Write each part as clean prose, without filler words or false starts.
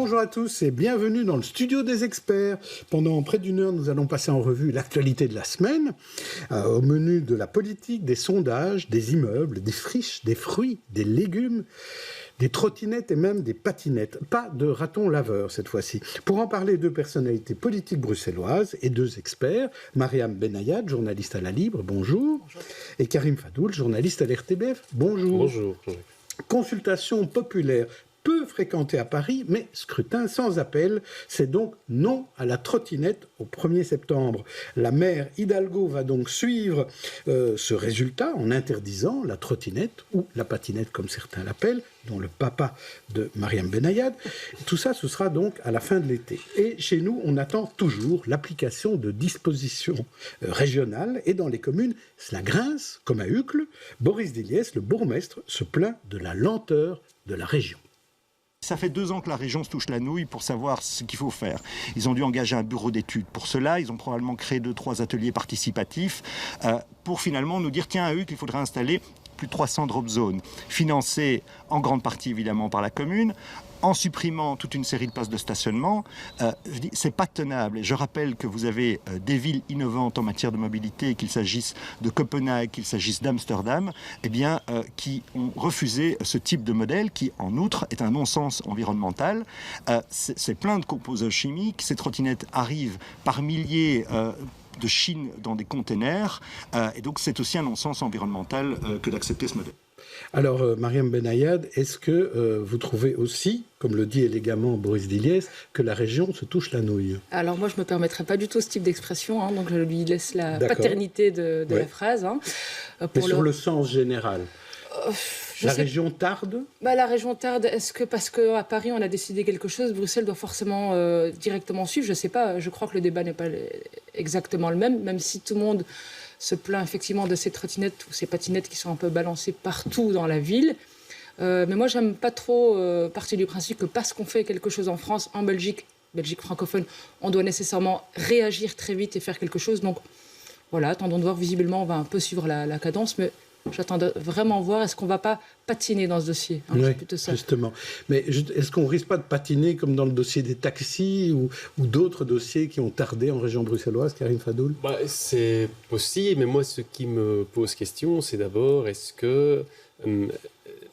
Bonjour à tous et bienvenue dans le studio des experts. Pendant près d'une heure, nous allons passer en revue l'actualité de la semaine, au menu de la politique, des sondages, des immeubles, des friches, des fruits, des légumes, des trottinettes et même des patinettes. Pas de raton laveur cette fois-ci. Pour en parler, deux personnalités politiques bruxelloises et deux experts. Mariam Benayad, journaliste à La Libre, bonjour. Bonjour. Et Karim Fadoul, journaliste à l'RTBF, bonjour. Bonjour. Consultation populaire peu fréquentée à Paris, mais scrutin sans appel. C'est donc non à la trottinette au 1er septembre. La maire Hidalgo va donc suivre ce résultat en interdisant la trottinette, ou la patinette comme certains l'appellent, dont le papa de Mariam Benayad. Tout ça, ce sera donc à la fin de l'été. Et chez nous, on attend toujours l'application de dispositions régionales. Et dans les communes, cela grince, comme à Uccle. Boris Diliès, le bourgmestre, se plaint de la lenteur de la région. Ça fait 2 ans que la région se touche la nouille pour savoir ce qu'il faut faire. Ils ont dû engager un bureau d'études. Pour cela, ils ont probablement créé 2-3 ateliers participatifs pour finalement nous dire, tiens, à Uccle, il faudrait installer plus de 300 drop zones, financées en grande partie évidemment par la commune, en supprimant toute une série de places de stationnement. Je dis, c'est pas tenable. Et je rappelle que vous avez des villes innovantes en matière de mobilité, qu'il s'agisse de Copenhague, qu'il s'agisse d'Amsterdam, qui ont refusé ce type de modèle qui, en outre, est un non-sens environnemental. C'est plein de composants chimiques. Ces trottinettes arrivent par milliers de Chine dans des containers. Et donc, c'est aussi un non-sens environnemental que d'accepter ce modèle. Alors, Mariam Benayad, est-ce que vous trouvez aussi, comme le dit élégamment Boris Diliès, que la région se touche la nouille? Alors moi, je ne me permettrai pas du tout ce type d'expression, donc je lui laisse la paternité de la phrase. Mais sur le sens général la région tarde? La région tarde, est-ce que parce qu'à Paris, on a décidé quelque chose, Bruxelles doit forcément directement suivre? Je ne sais pas, je crois que le débat n'est pas exactement le même si tout le monde se plaint effectivement de ces trottinettes ou ces patinettes qui sont un peu balancées partout dans la ville. Mais moi, j'aime pas trop partir du principe que parce qu'on fait quelque chose en France, en Belgique francophone, on doit nécessairement réagir très vite et faire quelque chose. Donc voilà, attendons de voir. Visiblement, on va un peu suivre la cadence, mais j'attends de vraiment voir, est-ce qu'on ne va pas patiner dans ce dossier, oui, c'est plutôt ça. Justement. Mais est-ce qu'on ne risque pas de patiner comme dans le dossier des taxis ou d'autres dossiers qui ont tardé en région bruxelloise, Karim Fadoul? C'est possible, mais moi, ce qui me pose question, c'est d'abord, est-ce que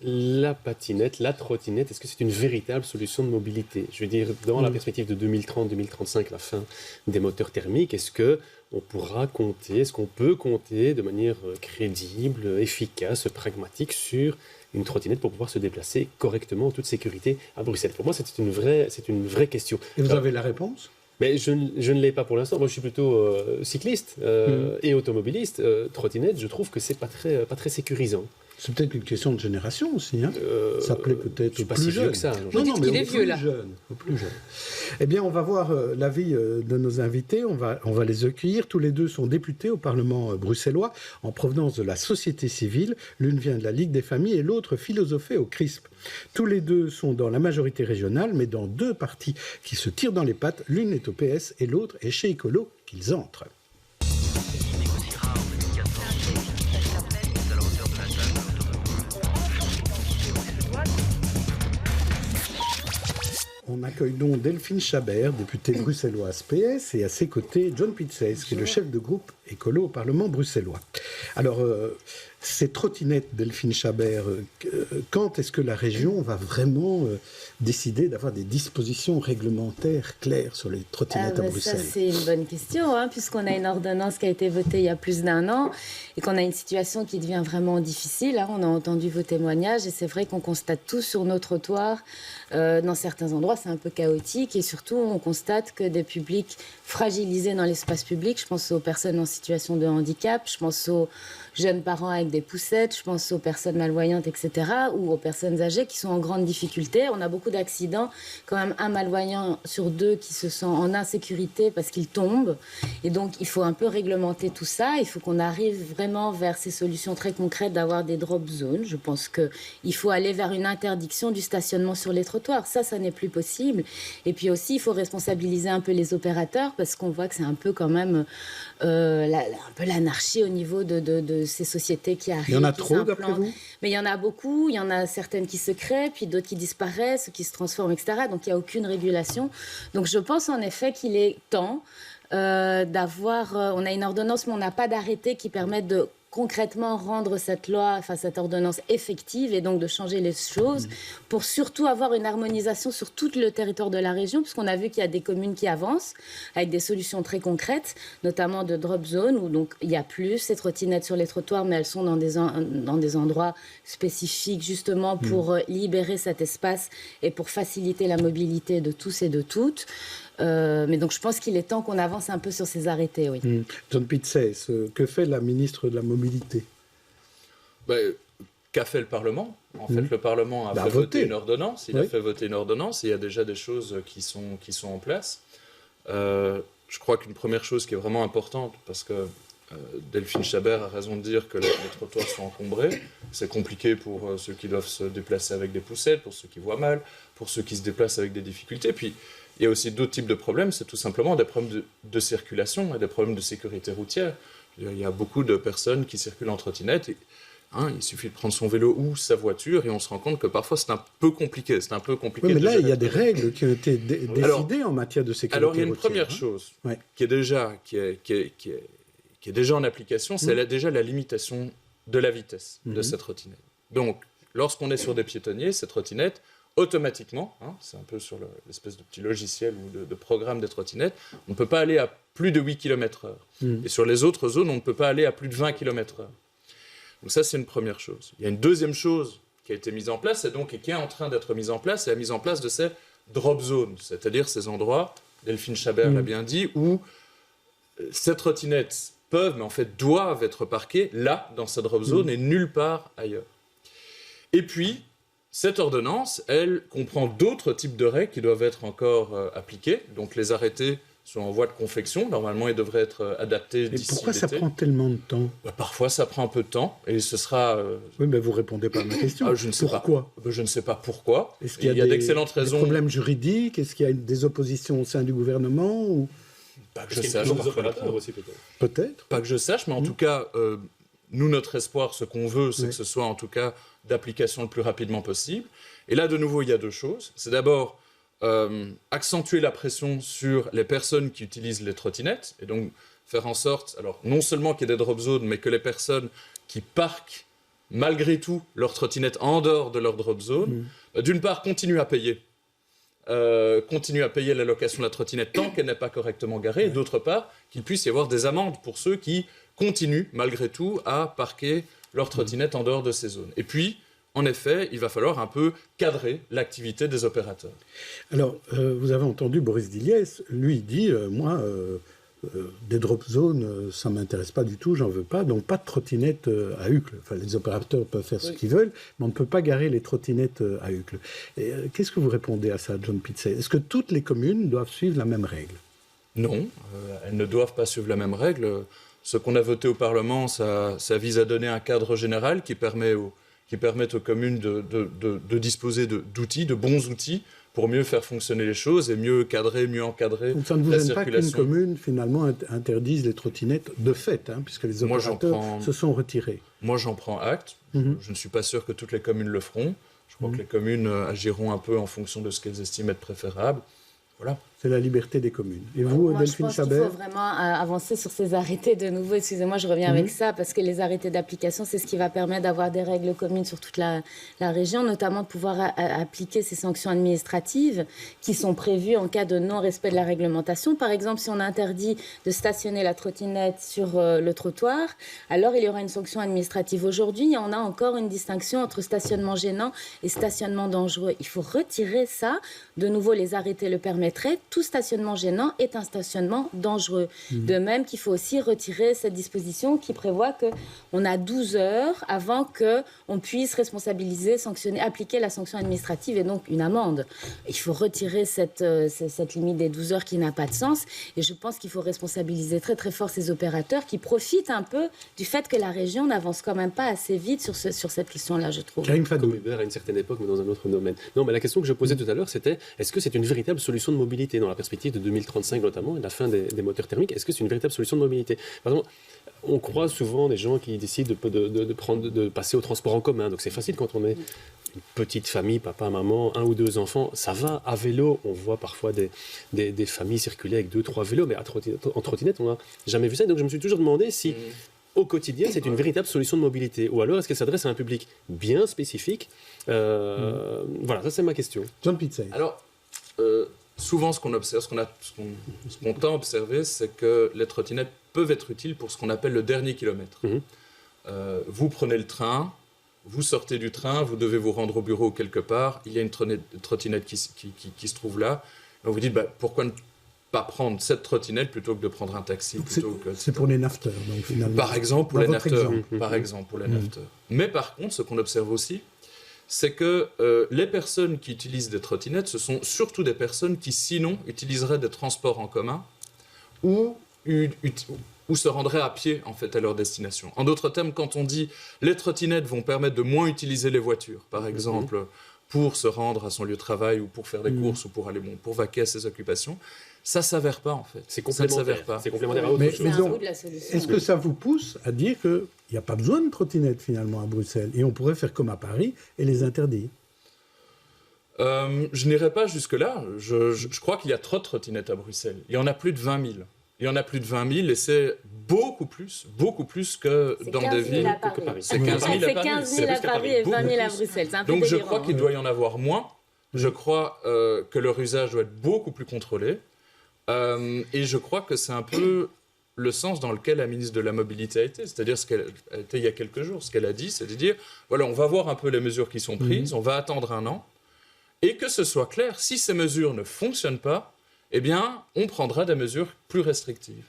la patinette, la trottinette, est-ce que c'est une véritable solution de mobilité? Je veux dire, dans la perspective de 2030-2035, la fin des moteurs thermiques, est-ce qu'on peut compter de manière crédible, efficace, pragmatique sur une trottinette pour pouvoir se déplacer correctement en toute sécurité à Bruxelles? Pour moi, c'est une vraie question. Et vous avez la réponse? Mais je ne l'ai pas pour l'instant. Moi, je suis plutôt cycliste et automobiliste. Trottinette, je trouve que c'est pas très sécurisant. C'est peut-être une question de génération aussi. Ça plaît peut-être aux plus jeunes. Que ça, non, mais aux plus jeunes. Eh bien, on va voir l'avis de nos invités. On va les accueillir. Tous les deux sont députés au Parlement bruxellois en provenance de la société civile. L'une vient de la Ligue des familles et l'autre philosophée au CRISP. Tous les deux sont dans la majorité régionale, mais dans deux partis qui se tirent dans les pattes. L'une est au PS et l'autre est chez Écolo qu'ils entrent. On accueille donc Delphine Chabert, députée bruxelloise PS, et à ses côtés, John Pitzes, qui est le chef de groupe écolo au Parlement bruxellois. Alors, ces trottinettes, Delphine Chabert, quand est-ce que la région va vraiment décider d'avoir des dispositions réglementaires claires sur les trottinettes à Bruxelles? Ça, c'est une bonne question, puisqu'on a une ordonnance qui a été votée il y a plus d'1 an et qu'on a une situation qui devient vraiment difficile. On a entendu vos témoignages et c'est vrai qu'on constate tout sur nos trottoirs. Dans certains endroits, c'est un peu chaotique et surtout, on constate que des publics fragilisés dans l'espace public, je pense aux personnes en situation de handicap, je pense aux jeunes parents avec des poussettes, je pense aux personnes malvoyantes, etc., ou aux personnes âgées qui sont en grande difficulté. On a beaucoup d'accidents, quand même un malvoyant sur 2 qui se sent en insécurité parce qu'il tombe. Et donc, il faut un peu réglementer tout ça. Il faut qu'on arrive vraiment vers ces solutions très concrètes d'avoir des drop zones. Je pense qu'il faut aller vers une interdiction du stationnement sur les trottoirs. Ça n'est plus possible. Et puis aussi, il faut responsabiliser un peu les opérateurs parce qu'on voit que c'est un peu quand même un peu l'anarchie au niveau de ces sociétés qui arrivent. Il y en a trop, d'après vous? Mais il y en a beaucoup. Il y en a certaines qui se créent, puis d'autres qui disparaissent, qui se transforment, etc. Donc il n'y a aucune régulation. Donc je pense en effet qu'il est temps d'avoir... on a une ordonnance, mais on n'a pas d'arrêté qui permette de concrètement rendre cette loi, enfin cette ordonnance effective et donc de changer les choses pour surtout avoir une harmonisation sur tout le territoire de la région, puisqu'on a vu qu'il y a des communes qui avancent avec des solutions très concrètes, notamment de drop zone, où donc il n'y a plus ces trottinettes sur les trottoirs, mais elles sont dans des endroits spécifiques justement pour libérer cet espace et pour faciliter la mobilité de tous et de toutes. Mais donc je pense qu'il est temps qu'on avance un peu sur ces arrêtés, oui. John Pizzey, que fait la ministre de la Mobilité? Qu'a fait le Parlement? En fait, le Parlement a fait voter une ordonnance. Il a fait voter une ordonnance et il y a déjà des choses qui sont en place. Je crois qu'une première chose qui est vraiment importante, parce que Delphine Chabert a raison de dire que les trottoirs sont encombrés. C'est compliqué pour ceux qui doivent se déplacer avec des poussettes, pour ceux qui voient mal, pour ceux qui se déplacent avec des difficultés. Puis, il y a aussi d'autres types de problèmes, c'est tout simplement des problèmes de circulation et des problèmes de sécurité routière. Il y a beaucoup de personnes qui circulent en trottinette. Il suffit de prendre son vélo ou sa voiture et on se rend compte que parfois c'est un peu compliqué. Oui, mais là, il y a des règles qui ont été décidées en matière de sécurité routière. Alors, il y a une première chose qui est déjà en application, c'est déjà la limitation de la vitesse de cette trottinette. Donc, lorsqu'on est sur des piétonniers, cette trottinette, automatiquement, c'est un peu sur l'espèce de petit logiciel ou de programme des trottinettes, on ne peut pas aller à plus de 8 km/h. Et sur les autres zones, on ne peut pas aller à plus de 20 km/h. Donc ça, c'est une première chose. Il y a une deuxième chose qui a été mise en place, et qui est en train d'être mise en place, c'est la mise en place de ces drop zones, c'est-à-dire ces endroits, Delphine Chabert l'a bien dit, où ces trottinettes peuvent, mais en fait doivent être parquées là, dans cette drop zone, et nulle part ailleurs. Et puis, cette ordonnance, elle comprend d'autres types de règles qui doivent être encore appliquées. Donc les arrêtés sont en voie de confection. Normalement, ils devraient être adaptés d'ici l'été. Et pourquoi ça prend tellement de temps? Parfois, ça prend un peu de temps et ce sera... Oui, mais vous ne répondez pas à ma question. Je ne sais pourquoi? Je ne sais pas pourquoi. Est-ce qu'il y a d'excellentes raisons. Des problèmes juridiques? Est-ce qu'il y a des oppositions au sein du gouvernement ou... Pas que je sache. Aussi, peut-être. Pas que je sache, mais en tout cas, nous, notre espoir, ce qu'on veut, c'est que ce soit en tout cas d'application le plus rapidement possible. Et là, de nouveau, il y a deux choses. C'est d'abord accentuer la pression sur les personnes qui utilisent les trottinettes, et donc faire en sorte, alors non seulement qu'il y ait des drop zones, mais que les personnes qui parquent malgré tout leur trottinette en dehors de leur drop zone, d'une part, continuent à payer la location de la trottinette tant qu'elle n'est pas correctement garée, et d'autre part, qu'il puisse y avoir des amendes pour ceux qui continuent malgré tout à parquer leur trottinette en dehors de ces zones. Et puis, en effet, il va falloir un peu cadrer l'activité des opérateurs. Alors, vous avez entendu Boris Diliès, lui dit, moi, des drop zones, ça ne m'intéresse pas du tout, j'en veux pas, donc pas de trottinettes à Uccle. Enfin, les opérateurs peuvent faire ce qu'ils veulent, mais on ne peut pas garer les trottinettes à Uccle. Qu'est-ce que vous répondez à ça, John Pizzey? Est-ce que toutes les communes doivent suivre la même règle? Non, elles ne doivent pas suivre la même règle. Ce qu'on a voté au Parlement, ça vise à donner un cadre général qui permettent aux communes de disposer d'outils, de bons outils, pour mieux faire fonctionner les choses et mieux cadrer, mieux encadrer la circulation. Donc ça ne vous gêne pas qu'une commune, finalement, interdise les trottinettes de fait, puisque les opérateurs se sont retirés? Moi, j'en prends acte. Je ne suis pas sûr que toutes les communes le feront. Je crois que les communes agiront un peu en fonction de ce qu'elles estiment être préférable. Voilà. C'est la liberté des communes. Et vous, Delphine Chabert? Je pense qu'il faut vraiment avancer sur ces arrêtés de nouveau. Excusez-moi, je reviens avec ça, parce que les arrêtés d'application, c'est ce qui va permettre d'avoir des règles communes sur toute la région, notamment de pouvoir appliquer ces sanctions administratives qui sont prévues en cas de non-respect de la réglementation. Par exemple, si on interdit de stationner la trottinette sur le trottoir, alors il y aura une sanction administrative. Aujourd'hui, on a encore une distinction entre stationnement gênant et stationnement dangereux. Il faut retirer ça. De nouveau, les arrêtés le permettraient. Tout stationnement gênant est un stationnement dangereux. De même qu'il faut aussi retirer cette disposition qui prévoit qu'on a 12 heures avant qu'on puisse responsabiliser, sanctionner, appliquer la sanction administrative et donc une amende. Il faut retirer cette limite des 12 heures qui n'a pas de sens. Et je pense qu'il faut responsabiliser très très fort ces opérateurs qui profitent un peu du fait que la région n'avance quand même pas assez vite sur cette question-là, je trouve. Karim Fadou. Comme Uber à une certaine époque, mais dans un autre domaine. Non, mais la question que je posais tout à l'heure, c'était est-ce que c'est une véritable solution de mobilité? mobilité dans la perspective de 2035 notamment, et de la fin des moteurs thermiques. Est-ce que c'est une véritable solution de mobilité? Par exemple, on croise souvent des gens qui décident de passer au transport en commun. Donc c'est facile quand on est une petite famille, papa, maman, 1 ou 2 enfants, ça va. À vélo, on voit parfois des familles circuler avec 2, 3 vélos, mais en trottinette, on n'a jamais vu ça. Donc je me suis toujours demandé si, au quotidien, c'est une véritable solution de mobilité. Ou alors, est-ce qu'elle s'adresse à un public bien spécifique? Voilà, ça c'est ma question. John Pizzey. Alors, souvent, ce qu'on observe, ce qu'on tend à observer, c'est que les trottinettes peuvent être utiles pour ce qu'on appelle le dernier kilomètre. Vous prenez le train, vous sortez du train, vous devez vous rendre au bureau quelque part, il y a une trottinette qui se trouve là, et on vous dit pourquoi ne pas prendre cette trottinette plutôt que de prendre un taxi. C'est pour les nafteurs, donc finalement. Par exemple, pour les nafteurs. Mmh. Mais par contre, ce qu'on observe aussi, c'est que les personnes qui utilisent des trottinettes, ce sont surtout des personnes qui, sinon, utiliseraient des transports en commun ou se rendraient à pied, en fait, à leur destination. En d'autres termes, quand on dit les trottinettes vont permettre de moins utiliser les voitures, par exemple, pour se rendre à son lieu de travail ou pour faire des courses ou pour vaquer à ses occupations, ça ne s'avère pas, en fait. C'est complémentaire. C'est complémentaire à autre chose. Mais donc, est-ce que ça vous pousse à dire qu'il n'y a pas besoin de trottinettes, finalement, à Bruxelles, et on pourrait faire comme à Paris et les interdire? Je n'irai pas jusque-là. Je crois qu'il y a trop de trottinettes à Bruxelles. Il y en a plus de 20 000. Il y en a plus de 20 000 et c'est beaucoup plus que dans des villes. C'est 15 000 à Paris et 20 000 à Bruxelles. C'est un peu Donc je délirant. crois qu'il doit y en avoir moins. Je crois que leur usage doit être beaucoup plus contrôlé. Et je crois que c'est un peu le sens dans lequel la ministre de la Mobilité a été. C'est-à-dire ce qu'elle a été il y a quelques jours. Ce qu'elle a dit, c'est de dire, voilà, on va voir un peu les mesures qui sont prises, on va attendre 1 an, et que ce soit clair, si ces mesures ne fonctionnent pas, eh bien, on prendra des mesures plus restrictives.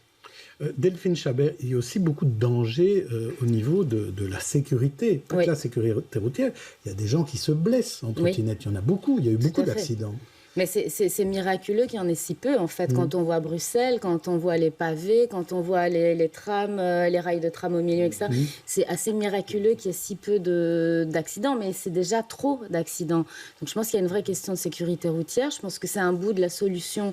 Delphine Chabert, il y a aussi beaucoup de dangers au niveau de la sécurité. Pas que la sécurité routière, il y a des gens qui se blessent en trottinette. Il y en a beaucoup, il y a eu beaucoup d'accidents. Mais c'est miraculeux qu'il y en ait si peu, en fait, quand on voit Bruxelles, quand on voit les pavés, quand on voit les trams, les rails de tram au milieu, etc. C'est assez miraculeux qu'il y ait si peu d'accidents, mais c'est déjà trop d'accidents. Donc je pense qu'il y a une vraie question de sécurité routière. Je pense que c'est un bout de la solution,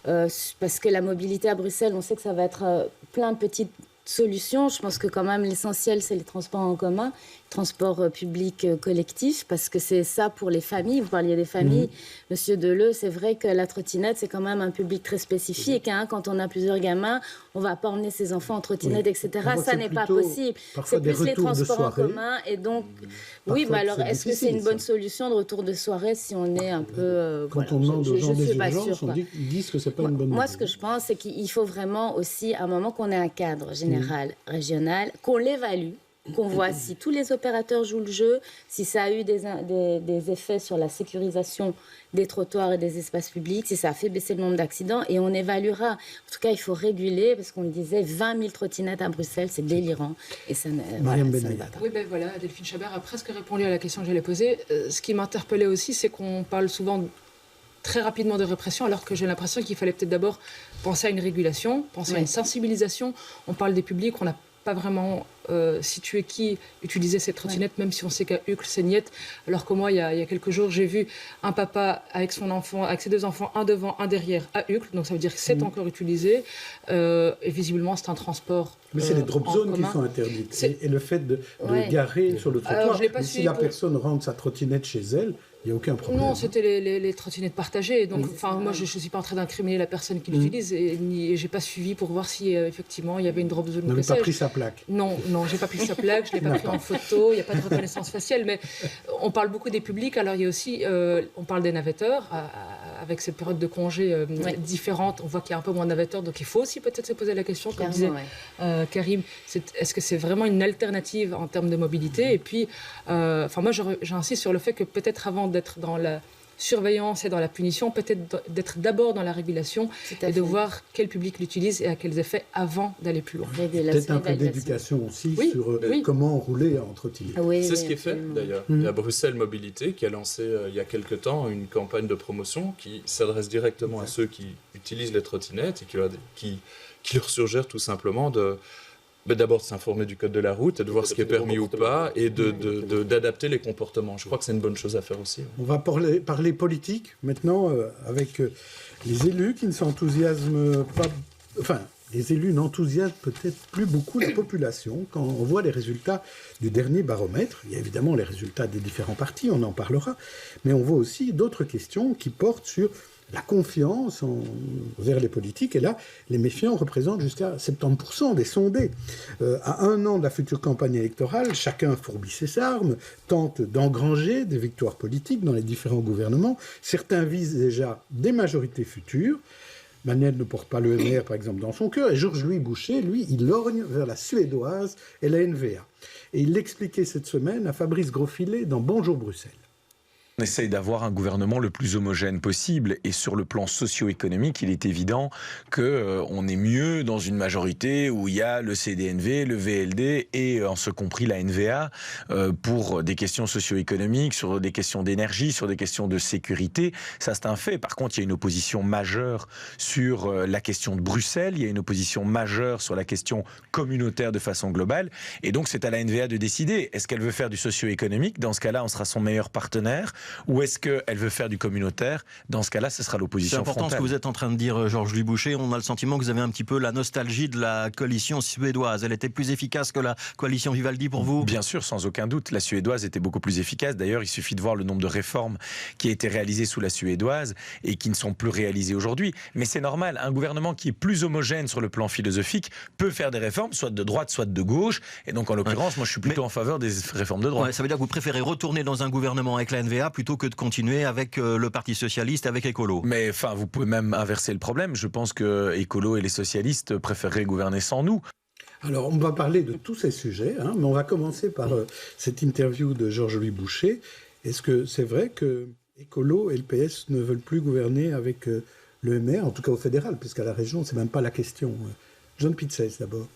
parce que la mobilité à Bruxelles, on sait que ça va être plein de petites solutions. Je pense que quand même l'essentiel, c'est les transports en commun, transports publics collectifs, parce que c'est ça pour les familles. Vous parliez des familles. Monsieur Deleu, c'est vrai que la trottinette, c'est quand même un public très spécifique. Hein. Quand on a plusieurs gamins, on ne va pas emmener ses enfants en trottinette, etc. Ça n'est pas possible. C'est plus les transports en commun. Et donc, oui, mais alors, est-ce que c'est une bonne solution de retour de soirée si on est un peu... Quand on demande aux gens des urgences, ils disent que ce n'est pas une bonne Moi, idée. ce que je pense, c'est qu'il faut vraiment aussi, à un moment, qu'on ait un cadre général, régional, qu'on l'évalue, qu'on voit si tous les opérateurs jouent le jeu, si ça a eu des effets sur la sécurisation des trottoirs et des espaces publics, si ça a fait baisser le nombre d'accidents, et on évaluera. En tout cas, il faut réguler, parce qu'on le disait, 20 000 trottinettes à Bruxelles, c'est délirant. Et ça ne va pas. Oui, ben voilà, Delphine Chabert a presque répondu à la question que j'allais poser. Ce qui m'interpellait aussi, c'est qu'on parle souvent très rapidement de répression, alors que j'ai l'impression qu'il fallait peut-être d'abord penser à une régulation, penser à une sensibilisation. On parle des publics, on n'a pas vraiment situé qui utilisait cette trottinette, même si on sait qu'à Uccle, c'est niette. Alors que moi, il y a quelques jours, j'ai vu un papa avec son enfant, avec ses 2 enfants, un devant, un derrière, à Uccle. Donc ça veut dire que c'est encore utilisé. Et visiblement, c'est un transport. Mais c'est les drop zones qui sont interdites. Et le fait de garer sur le trottoir. Si la personne rentre sa trottinette chez elle, il n'y a aucun problème. Non, c'était les trottinettes partagées. Donc, moi, je ne suis pas en train d'incriminer la personne qui l'utilise et je n'ai pas suivi pour voir si, effectivement, il y avait une drop zone. Vous n'avez pas pris sa plaque? Non, je n'ai pas pris sa plaque, je ne l'ai pas pris en photo, il n'y a pas de reconnaissance faciale. Mais on parle beaucoup des publics. Alors, il y a aussi, on parle des navetteurs. Avec cette période de congé différente, on voit qu'il y a un peu moins de navetteurs. Donc, il faut aussi peut-être se poser la question, comme disait Karim, est-ce que c'est vraiment une alternative en termes de mobilité? Et puis, moi, j'insiste sur le fait que peut-être avant d'être dans la surveillance et dans la punition, peut-être d'être d'abord dans la régulation et de voir quel public l'utilise et à quels effets avant d'aller plus loin. Peut-être un peu d'éducation aussi sur comment rouler en trottinette. C'est ce qui est fait d'ailleurs. Il y a Bruxelles Mobilité qui a lancé il y a quelque temps une campagne de promotion qui s'adresse directement à ceux qui utilisent les trottinettes et qui leur suggère tout simplement D'abord de s'informer du code de la route et de voir ce qui est permis ou pas et d'adapter les comportements. Je crois que c'est une bonne chose à faire aussi. On va parler politique maintenant avec les élus qui ne s'enthousiasment pas... Enfin, les élus n'enthousiasment peut-être plus beaucoup la population quand on voit les résultats du dernier baromètre. Il y a évidemment les résultats des différents partis, on en parlera, mais on voit aussi d'autres questions qui portent sur la confiance vers les politiques. Et là, les méfiants représentent jusqu'à 70% des sondés. À 1 an de la future campagne électorale, chacun fourbit ses armes, tente d'engranger des victoires politiques dans les différents gouvernements. Certains visent déjà des majorités futures. Manel ne porte pas le MR, par exemple, dans son cœur. Et Georges-Louis Boucher, lui, il lorgne vers la Suédoise et la NVA. Et il l'expliquait cette semaine à Fabrice Grosfilet dans Bonjour Bruxelles. On essaye d'avoir un gouvernement le plus homogène possible et sur le plan socio-économique, il est évident qu'on est mieux dans une majorité où il y a le CDNV, le VLD et en ce compris la NVA pour des questions socio-économiques, sur des questions d'énergie, sur des questions de sécurité. Ça, c'est un fait. Par contre, il y a une opposition majeure sur la question de Bruxelles, il y a une opposition majeure sur la question communautaire de façon globale et donc c'est à la NVA de décider. Est-ce qu'elle veut faire du socio-économique? Dans ce cas-là, on sera son meilleur partenaire. Ou est-ce qu'elle veut faire du communautaire? Dans ce cas-là, ce sera l'opposition frontale. C'est important ce que vous êtes en train de dire, Georges-Louis Boucher. On a le sentiment que vous avez un petit peu la nostalgie de la coalition suédoise. Elle était plus efficace que la coalition Vivaldi pour vous? Bien sûr, sans aucun doute. La suédoise était beaucoup plus efficace. D'ailleurs, il suffit de voir le nombre de réformes qui a été réalisées sous la suédoise et qui ne sont plus réalisées aujourd'hui. Mais c'est normal. Un gouvernement qui est plus homogène sur le plan philosophique peut faire des réformes, soit de droite, soit de gauche. Et donc, en l'occurrence, moi, je suis plutôt en faveur des réformes de droite. Ça veut dire que vous préférez retourner dans un gouvernement avec la NVA plutôt que de continuer avec le Parti Socialiste, avec Écolo. Mais enfin, vous pouvez même inverser le problème. Je pense que Écolo et les socialistes préféreraient gouverner sans nous. Alors, on va parler de tous ces sujets, mais on va commencer par cette interview de Georges-Louis Boucher. Est-ce que c'est vrai que Écolo et le PS ne veulent plus gouverner avec le MR, en tout cas au fédéral, puisqu'à la région, c'est même pas la question. John Pitzès, d'abord.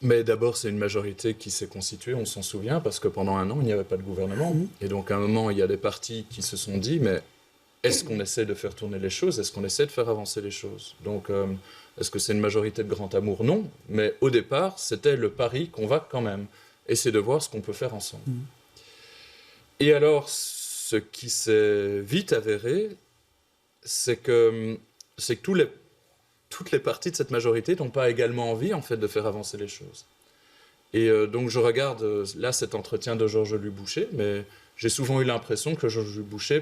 Mais d'abord, c'est une majorité qui s'est constituée, on s'en souvient, parce que pendant 1 an, il n'y avait pas de gouvernement. Et donc, à un moment, il y a des partis qui se sont dit, mais est-ce qu'on essaie de faire tourner les choses? Est-ce qu'on essaie de faire avancer les choses? Donc, est-ce que c'est une majorité de grand amour? Non. Mais au départ, c'était le pari qu'on va quand même essayer de voir ce qu'on peut faire ensemble. Et alors, ce qui s'est vite avéré, c'est que toutes les parties de cette majorité n'ont pas également envie, en fait, de faire avancer les choses. Et donc, je regarde, là, cet entretien de Georges-Louis Boucher, mais j'ai souvent eu l'impression que Georges-Louis Boucher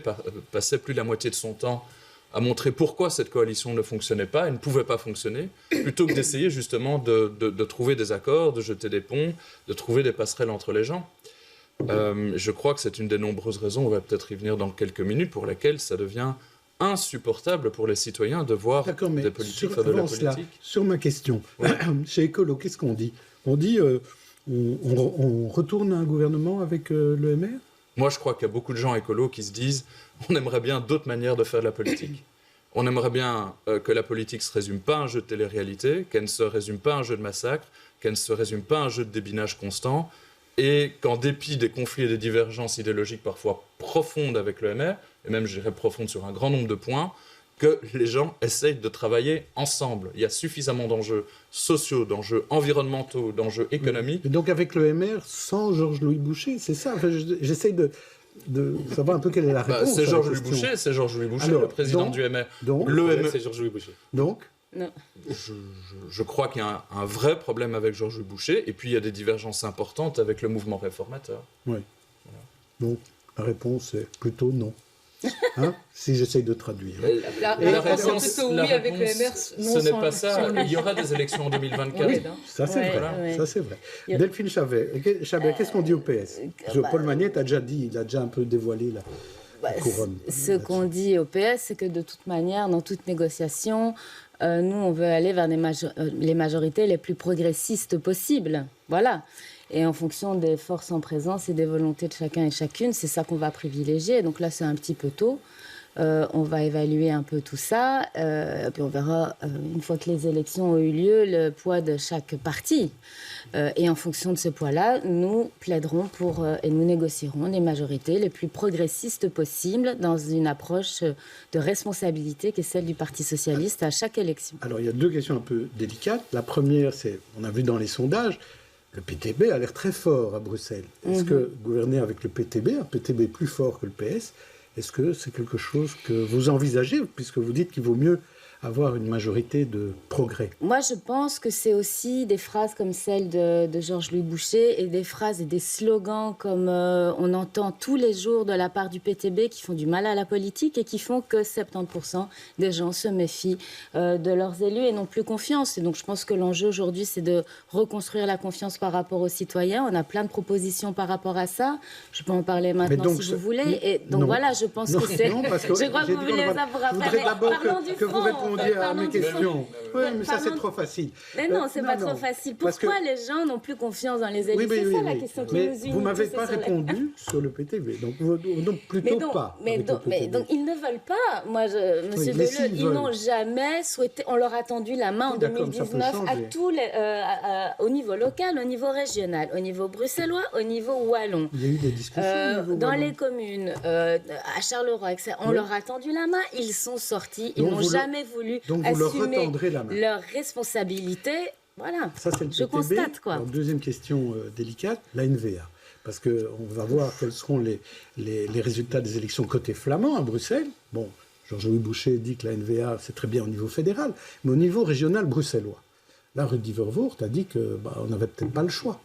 passait plus de la moitié de son temps à montrer pourquoi cette coalition ne fonctionnait pas et ne pouvait pas fonctionner, plutôt que d'essayer, justement, de trouver des accords, de jeter des ponts, de trouver des passerelles entre les gens. Je crois que c'est une des nombreuses raisons, on va peut-être y venir dans quelques minutes, pour laquelle ça devient insupportable pour les citoyens de voir des politiques faire de la politique. Là, sur ma question, oui. Chez Écolo, qu'est-ce qu'on dit? On dit on retourne à un gouvernement avec le MR? Moi, je crois qu'il y a beaucoup de gens écolos qui se disent on aimerait bien d'autres manières de faire de la politique. On aimerait bien que la politique ne se résume pas à un jeu de télé-réalité, qu'elle ne se résume pas à un jeu de massacre, qu'elle ne se résume pas à un jeu de débinage constant, et qu'en dépit des conflits et des divergences idéologiques parfois profondes avec le MR, et même, je dirais, profondes sur un grand nombre de points, que les gens essayent de travailler ensemble. Il y a suffisamment d'enjeux sociaux, d'enjeux environnementaux, d'enjeux économiques. Et donc avec le MR, sans Georges-Louis Boucher, c'est ça? Enfin, j'essaye de savoir un peu quelle est la réponse. C'est Georges-Louis Boucher, c'est Georges-Louis Boucher, le président du MR. Donc, le MR, c'est Georges-Louis Boucher. Donc Non. Je crois qu'il y a un vrai problème avec Georges-Louis Boucher, et puis il y a des divergences importantes avec le mouvement réformateur. Oui. Voilà. Donc la réponse est plutôt non. Si j'essaye de traduire. La réponse, oui avec le MR, ce n'est pas ça. Il y aura des élections en 2024. Oui, ça c'est vrai. Ouais. Ça c'est vrai. Delphine Chabet, qu'est-ce qu'on dit au PS? Paul Magnette a déjà dit, il a déjà un peu dévoilé la couronne. Ce qu'on dit au PS, c'est que de toute manière, dans toute négociation, nous, on veut aller vers les majorités les plus progressistes possibles. Voilà. Et en fonction des forces en présence et des volontés de chacun et chacune, c'est ça qu'on va privilégier. Donc là, c'est un petit peu tôt. On va évaluer un peu tout ça, puis on verra, une fois que les élections ont eu lieu, le poids de chaque parti. Et en fonction de ce poids-là, nous plaiderons pour, et nous négocierons des majorités les plus progressistes possibles dans une approche de responsabilité qui est celle du Parti socialiste à chaque élection. Alors, il y a deux questions un peu délicates. La première, c'est, on a vu dans les sondages, le PTB a l'air très fort à Bruxelles. Est-ce que gouverner avec le PTB, un PTB plus fort que le PS, est-ce que c'est quelque chose que vous envisagez, puisque vous dites qu'il vaut mieux avoir une majorité de progrès? Moi, je pense que c'est aussi des phrases comme celle de Georges-Louis Boucher et des phrases et des slogans comme on entend tous les jours de la part du PTB qui font du mal à la politique et qui font que 70% des gens se méfient de leurs élus et n'ont plus confiance. Et donc, je pense que l'enjeu aujourd'hui, c'est de reconstruire la confiance par rapport aux citoyens. On a plein de propositions par rapport à ça. Je peux en parler maintenant donc, si vous voulez. Et donc voilà, je pense que c'est... Je crois que vous voulez savoir. Je voudrais d'abord Parlons du que vous fond. répondiez à mes questions. Oui, mais ça, c'est trop facile. Mais non, c'est pas trop facile. Pourquoi les gens n'ont plus confiance dans les élus? C'est ça la question qui nous unit. Mais vous m'avez pas répondu sur le PTB, donc plutôt pas. Mais donc ils ne veulent pas. Moi, Monsieur Deleu, ils n'ont jamais souhaité. On leur a tendu la main en 2019 à tous les, au niveau local, au niveau régional, au niveau bruxellois, au niveau wallon. Il y a eu des discussions dans les communes, à Charleroi, etc. On leur a tendu la main. Ils sont sortis. Ils n'ont jamais voulu assumer leur responsabilité. Voilà, ça, c'est le je PTB. constate, quoi. Alors, deuxième question délicate, la NVA. Parce qu'on va voir quels seront les résultats des élections côté flamand à Bruxelles. Bon, Georges-Louis Boucher dit que la NVA, c'est très bien au niveau fédéral, mais au niveau régional bruxellois. Là, Rudy Vervoort a dit qu'on n'avait peut-être pas le choix.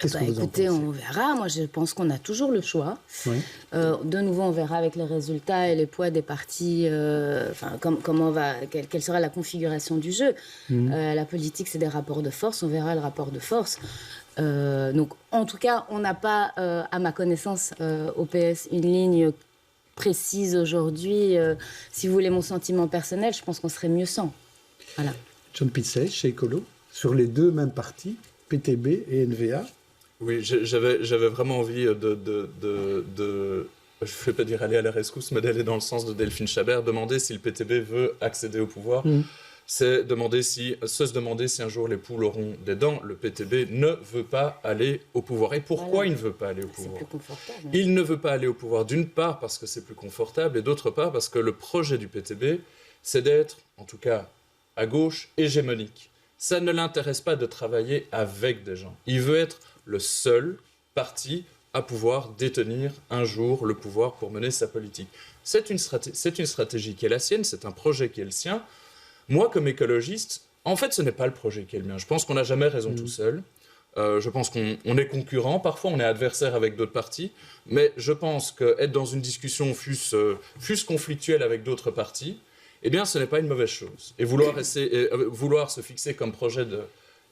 Écoutez, on verra. Moi, je pense qu'on a toujours le choix. Oui. De nouveau, on verra avec les résultats et les poids des partis, quelle sera la configuration du jeu. La politique, c'est des rapports de force. On verra le rapport de force. Donc, en tout cas, on n'a pas, à ma connaissance, au PS, une ligne précise aujourd'hui. Si vous voulez mon sentiment personnel, je pense qu'on serait mieux sans. Voilà. John Pitzey, chez Écolo, sur les deux mêmes partis, PTB et NVA. Oui, j'avais vraiment envie de je ne vais pas dire aller à la rescousse, mais d'aller dans le sens de Delphine Chabert, demander si le PTB veut accéder au pouvoir. C'est se demander si un jour les poules auront des dents. Le PTB ne veut pas aller au pouvoir. Et pourquoi il ne veut pas aller au pouvoir? C'est plus confortable. Il ne veut pas aller au pouvoir, d'une part parce que c'est plus confortable, et d'autre part parce que le projet du PTB, c'est d'être, en tout cas à gauche, hégémonique. Ça ne l'intéresse pas de travailler avec des gens. Il veut être le seul parti à pouvoir détenir un jour le pouvoir pour mener sa politique. C'est une stratégie qui est la sienne, c'est un projet qui est le sien. Moi, comme écologiste, en fait, ce n'est pas le projet qui est le mien. Je pense qu'on n'a jamais raison tout seul. Je pense qu'on est concurrent, parfois on est adversaire avec d'autres partis, mais je pense qu'être dans une discussion fût-ce conflictuelle avec d'autres partis, eh bien, ce n'est pas une mauvaise chose. Et vouloir se fixer comme projet de,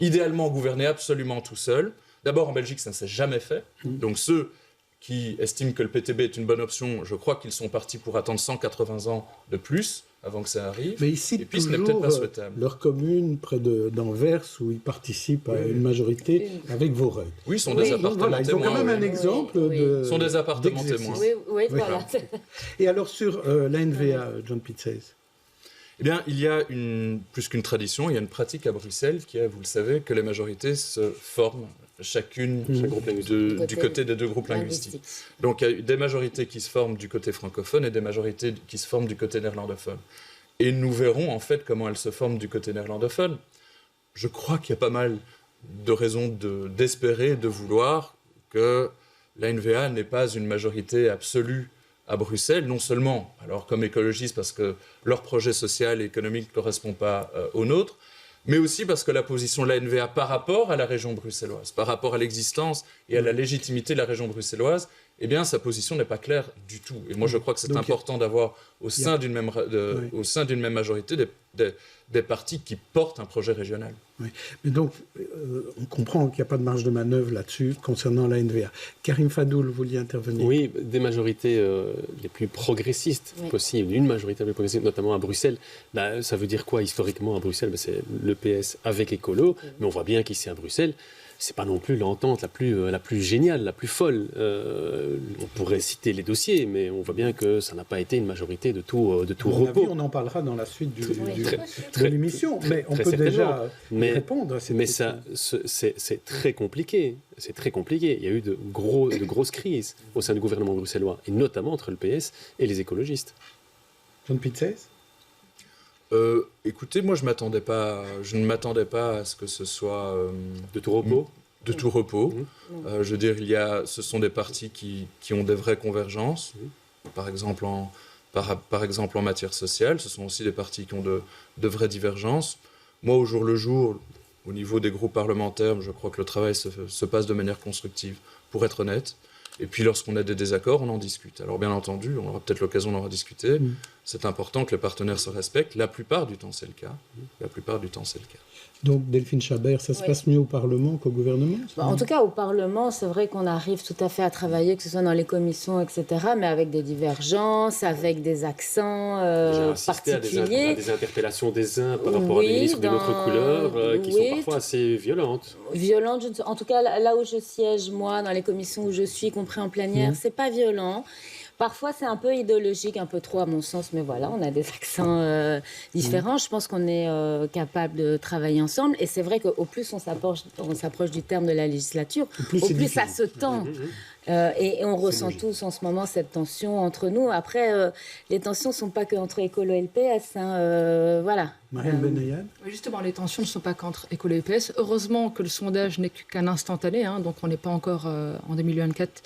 idéalement, gouverner absolument tout seul. D'abord, en Belgique, ça ne s'est jamais fait. Donc, ceux qui estiment que le PTB est une bonne option, je crois qu'ils sont partis pour attendre 180 ans de plus avant que ça arrive. Mais ils citent toujours leur commune près d'Anvers où ils participent à une majorité avec Voreuil. Oui, ils sont des appartements témoins. Ils ont quand même un exemple de... Ils sont des appartements témoins. Oui, voilà. Et alors, sur la NVA, John Pitzey? Eh bien, il y a plus qu'une tradition, il y a une pratique à Bruxelles qui est, vous le savez, que les majorités se forment chacune du côté des deux groupes linguistiques. Donc, il y a des majorités qui se forment du côté francophone et des majorités qui se forment du côté néerlandophone. Et nous verrons, en fait, comment elles se forment du côté néerlandophone. Je crois qu'il y a pas mal de raisons d'espérer, de vouloir que la NVA n'ait pas une majorité absolue à Bruxelles, non seulement, alors comme écologistes, parce que leur projet social et économique ne correspond pas au nôtre, mais aussi parce que la position de la NVA par rapport à la région bruxelloise, par rapport à l'existence et à la légitimité de la région bruxelloise, eh bien, sa position n'est pas claire du tout. Et moi, je crois que c'est important d'avoir au sein d'une même majorité des partis qui portent un projet régional. Oui. Mais donc, on comprend qu'il n'y a pas de marge de manœuvre là-dessus concernant la NVA. Karim Fadoul, vous vouliez intervenir? Oui, des majorités les plus progressistes possibles, une majorité la plus progressiste, notamment à Bruxelles. Ça veut dire quoi historiquement à Bruxelles? C'est le PS avec Écolo, mais on voit bien qu'ici à Bruxelles, c'est pas non plus l'entente la plus géniale, la plus folle. On pourrait citer les dossiers, mais on voit bien que ça n'a pas été une majorité de tout repos. On en parlera dans la suite de l'émission, mais on peut déjà répondre à cette question. C'est très compliqué. C'est très compliqué. Il y a eu de grosses crises au sein du gouvernement bruxellois, et notamment entre le PS et les écologistes. John Pitzes? Écoutez, moi je ne m'attendais pas à ce que ce soit de tout repos. De tout repos. Je veux dire, ce sont des partis qui ont des vraies convergences, par exemple en matière sociale. Ce sont aussi des partis qui ont de vraies divergences. Moi, au jour le jour, au niveau des groupes parlementaires, je crois que le travail se passe de manière constructive, pour être honnête. Et puis, lorsqu'on a des désaccords, on en discute. Alors, bien entendu, on aura peut-être l'occasion d'en rediscuter. C'est important que les partenaires se respectent. La plupart du temps, c'est le cas. Donc, Delphine Chabert, ça se passe mieux au Parlement qu'au gouvernement? En tout cas, au Parlement, c'est vrai qu'on arrive tout à fait à travailler, que ce soit dans les commissions, etc., mais avec des divergences, avec des accents particuliers. À des interpellations des uns par rapport à des ministres d'une autre couleur, qui sont parfois assez violentes. En tout cas, là où je siège, moi, dans les commissions où je suis, y compris en plénière, c'est pas violent. Parfois, c'est un peu idéologique, un peu trop à mon sens, mais voilà, on a des accents différents. Je pense qu'on est capable de travailler ensemble. Et c'est vrai qu'au plus on s'approche du terme de la législature, au plus ça se tend. Et on ressent tous en ce moment cette tension entre nous. Après, les tensions ne sont pas qu'entre Écolo et le PS. Voilà. Marianne Benayad. Justement, les tensions ne sont pas qu'entre Écolo et le PS. Heureusement que le sondage n'est qu'un instantané, donc on n'est pas encore en 2024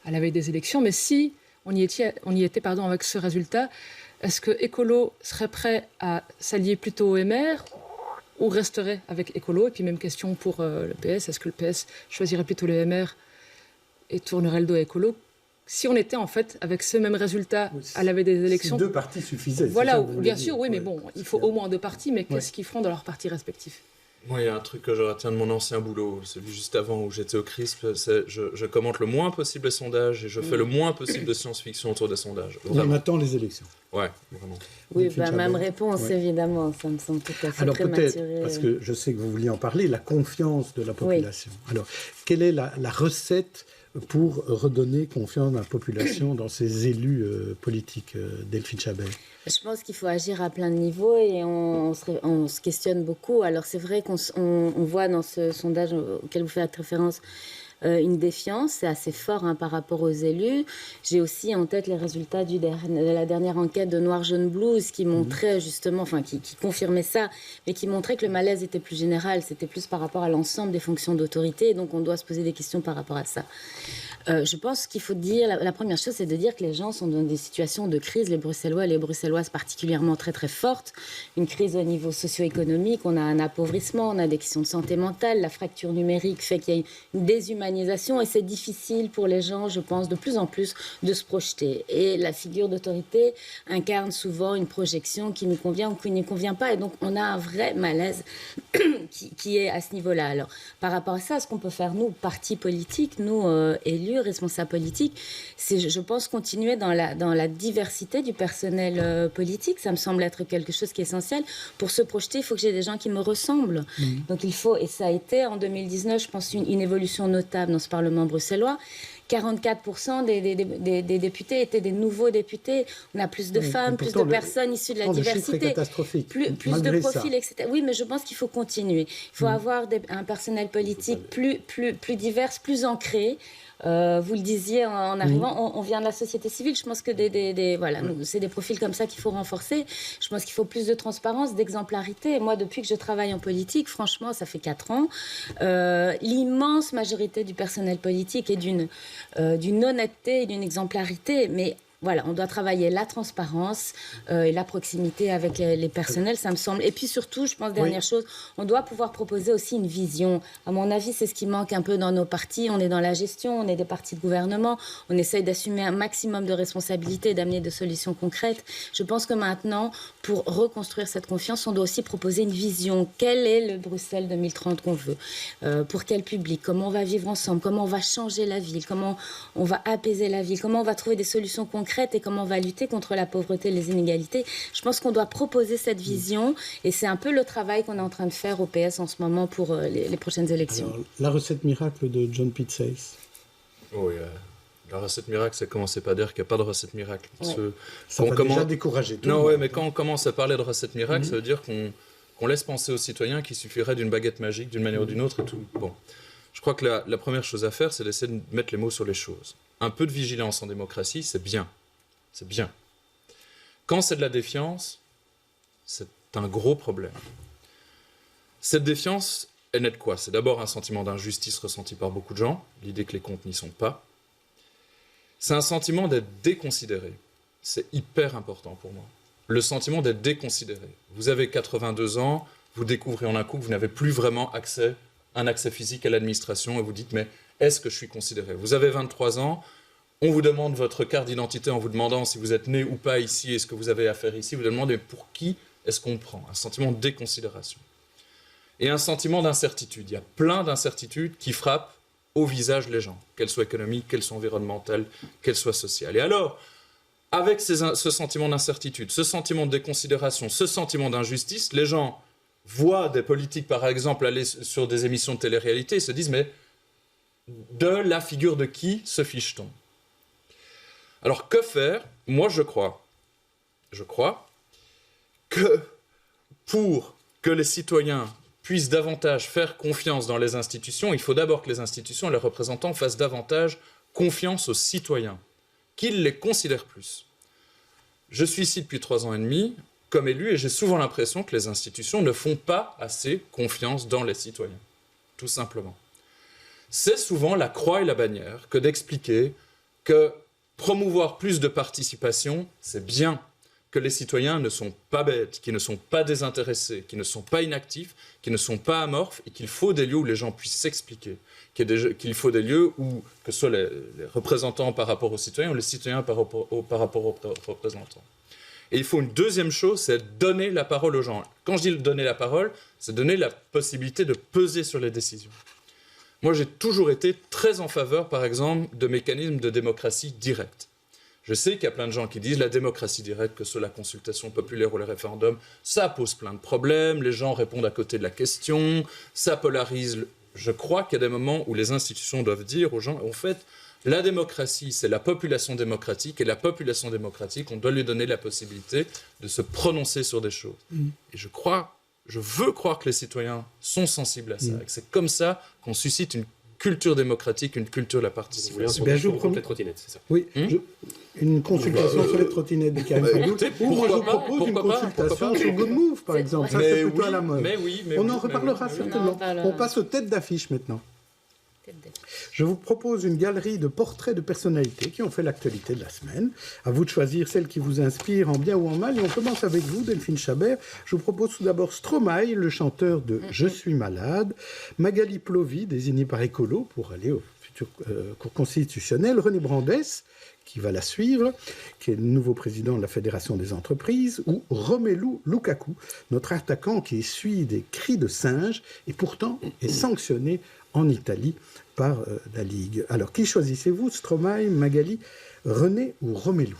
à la veille des élections. Mais si on y était avec ce résultat, est-ce que Écolo serait prêt à s'allier plutôt au MR ou resterait avec Écolo? Et puis même question pour le PS, est-ce que le PS choisirait plutôt le MR et tournerait le dos à Écolo si on était en fait avec ce même résultat à la veille des élections? Si deux partis suffisaient. Voilà, bien sûr, oui, mais bon, il faut au moins deux partis, mais qu'est-ce qu'ils feront dans leurs partis respectifs? Moi, il y a un truc que je retiens de mon ancien boulot, celui juste avant où j'étais au CRISP, c'est je commente le moins possible les sondages et je fais le moins possible de science-fiction autour des sondages. On attend les élections. Ouais, vraiment. Oui, même réponse, évidemment, ça me semble tout à fait prématuré. Alors peut-être, parce que je sais que vous vouliez en parler, la confiance de la population. Alors, quelle est la recette pour redonner confiance à la population dans ses élus politiques, Delphine Chabert? Je pense qu'il faut agir à plein de niveaux et on se questionne beaucoup. Alors c'est vrai qu'on voit dans ce sondage auquel vous faites référence une défiance, c'est assez fort par rapport aux élus. J'ai aussi en tête les résultats de la dernière enquête de Noir Jaune Blues qui montrait justement, qui confirmait ça, mais qui montrait que le malaise était plus général, c'était plus par rapport à l'ensemble des fonctions d'autorité, et donc on doit se poser des questions par rapport à ça. Je pense qu'il faut dire, la première chose, c'est de dire que les gens sont dans des situations de crise, les Bruxellois et les Bruxelloises particulièrement très très fortes. Une crise au niveau socio-économique, on a un appauvrissement, on a des questions de santé mentale, la fracture numérique fait qu'il y a une déshumanisation et c'est difficile pour les gens, je pense, de plus en plus de se projeter. Et la figure d'autorité incarne souvent une projection qui nous convient ou qui ne convient pas. Et donc on a un vrai malaise qui est à ce niveau-là. Alors par rapport à ça, ce qu'on peut faire, nous, partis politiques, nous, élus, responsables politiques, c'est, je pense, continuer dans la diversité du personnel politique. Ça me semble être quelque chose qui est essentiel. Pour se projeter, il faut que j'ai des gens qui me ressemblent. Donc il faut, et ça a été en 2019, je pense, une évolution notable dans ce Parlement bruxellois. 44% des députés étaient des nouveaux députés. On a plus de femmes, plus de personnes issues de la diversité. Plus de profils, etc. Oui, mais je pense qu'il faut continuer. Il faut avoir un personnel politique plus divers, plus ancré. Vous le disiez en arrivant, on vient de la société civile. Je pense que voilà, c'est des profils comme ça qu'il faut renforcer. Je pense qu'il faut plus de transparence, d'exemplarité. Moi, depuis que je travaille en politique, franchement, ça fait 4 ans, l'immense majorité du personnel politique est d'une honnêteté et d'une exemplarité, mais voilà, on doit travailler la transparence et la proximité avec les personnels, ça me semble. Et puis surtout, je pense, dernière chose, on doit pouvoir proposer aussi une vision. À mon avis, c'est ce qui manque un peu dans nos partis. On est dans la gestion, on est des partis de gouvernement, on essaye d'assumer un maximum de responsabilités et d'amener des solutions concrètes. Je pense que maintenant, pour reconstruire cette confiance, on doit aussi proposer une vision. Quel est le Bruxelles 2030 qu'on veut ? Pour quel public ? Comment on va vivre ensemble ? Comment on va changer la ville ? Comment on va apaiser la ville ? Comment on va trouver des solutions concrètes et comment on va lutter contre la pauvreté et les inégalités. Je pense qu'on doit proposer cette vision et c'est un peu le travail qu'on est en train de faire au PS en ce moment pour les prochaines élections. Alors, la recette miracle de John Pitzeis. Oui, la recette miracle, c'est commencer par dire qu'il n'y a pas de recette miracle. Ça va déjà décourager tout le monde. Mais quand on commence à parler de recette miracle, ça veut dire qu'on laisse penser aux citoyens qu'il suffirait d'une baguette magique, d'une manière ou d'une autre et tout. Bon. Je crois que la première chose à faire, c'est d'essayer de mettre les mots sur les choses. Un peu de vigilance en démocratie, c'est bien. C'est bien. Quand c'est de la défiance, c'est un gros problème. Cette défiance, elle naît de quoi ? C'est d'abord un sentiment d'injustice ressenti par beaucoup de gens, l'idée que les comptes n'y sont pas. C'est un sentiment d'être déconsidéré. C'est hyper important pour moi. Le sentiment d'être déconsidéré. Vous avez 82 ans, vous découvrez en un coup que vous n'avez plus vraiment un accès physique à l'administration et vous dites, mais est-ce que je suis considéré ? Vous avez 23 ans, on vous demande votre carte d'identité en vous demandant si vous êtes né ou pas ici et ce que vous avez à faire ici. Vous demandez pour qui est-ce qu'on prend ? Un sentiment de déconsidération. Et un sentiment d'incertitude. Il y a plein d'incertitudes qui frappent au visage les gens, qu'elles soient économiques, qu'elles soient environnementales, qu'elles soient sociales. Et alors, avec ce sentiment d'incertitude, ce sentiment de déconsidération, ce sentiment d'injustice, les gens voient des politiques, par exemple, aller sur des émissions de télé-réalité et se disent « mais de la figure de qui se fiche-t-on » Alors, que faire ? Moi, je crois que pour que les citoyens puissent davantage faire confiance dans les institutions, il faut d'abord que les institutions et leurs représentants fassent davantage confiance aux citoyens, qu'ils les considèrent plus. Je suis ici depuis 3 ans et demi comme élu et j'ai souvent l'impression que les institutions ne font pas assez confiance dans les citoyens, tout simplement. C'est souvent la croix et la bannière que d'expliquer que promouvoir plus de participation, c'est bien, que les citoyens ne sont pas bêtes, qu'ils ne sont pas désintéressés, qu'ils ne sont pas inactifs, qu'ils ne sont pas amorphes et qu'il faut des lieux où les gens puissent s'expliquer, qu'il faut des lieux où, que ce soit les représentants par rapport aux citoyens ou les citoyens par rapport aux représentants. Et il faut une deuxième chose, c'est donner la parole aux gens. Quand je dis donner la parole, c'est donner la possibilité de peser sur les décisions. Moi, j'ai toujours été très en faveur, par exemple, de mécanismes de démocratie directe. Je sais qu'il y a plein de gens qui disent la démocratie directe, que ce soit la consultation populaire ou le référendum, ça pose plein de problèmes, les gens répondent à côté de la question, ça polarise. Je crois qu'il y a des moments où les institutions doivent dire aux gens, en fait, la démocratie, c'est la population démocratique, et la population démocratique, on doit lui donner la possibilité de se prononcer sur des choses. Et je veux croire que les citoyens sont sensibles à ça, et que c'est comme ça qu'on suscite une culture démocratique, une culture de la participation. Je vous promets les trottinettes, c'est ça. Oui, une consultation sur les trottinettes de Karim Fadoul. Ou moi, je vous propose une consultation sur Good Move, par exemple. Ça, c'est plutôt à la mode. On en reparlera certainement. On passe aux têtes d'affiche maintenant. Je vous propose une galerie de portraits de personnalités qui ont fait l'actualité de la semaine. À vous de choisir celle qui vous inspire en bien ou en mal. Et on commence avec vous, Delphine Chabert. Je vous propose tout d'abord Stromae, le chanteur de « Je suis malade », Magali Plovy, désignée par Écolo pour aller au futur cours constitutionnel, René Brandès, qui va la suivre, qui est le nouveau président de la Fédération des entreprises, ou Romelu Lukaku, notre attaquant qui essuie des cris de singe et pourtant est sanctionné en Italie par la Ligue. Alors, qui choisissez-vous, Stromae, Magali, René ou Romelu ?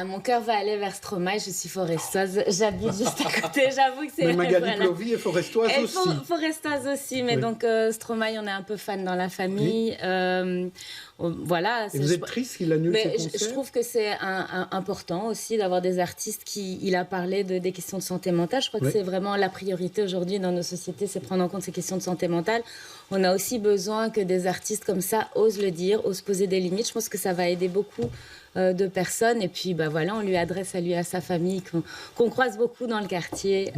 Mon cœur va aller vers Stromae, je suis forestoise, j'habite juste à côté, j'avoue que c'est... Mais Magali Plovy est forestoise aussi. Forestoise aussi, mais oui. Donc Stromae, on est un peu fan dans la famille. Oui. Voilà. Et vous êtes triste qu'il annule ses concerts ? Je trouve que c'est important aussi d'avoir des artistes qui... Il a parlé des questions de santé mentale, je crois que c'est vraiment la priorité aujourd'hui dans nos sociétés, c'est prendre en compte ces questions de santé mentale. On a aussi besoin que des artistes comme ça osent le dire, osent poser des limites. Je pense que ça va aider beaucoup de personnes. Et puis, voilà, on lui adresse à lui, à sa famille, qu'on croise beaucoup dans le quartier,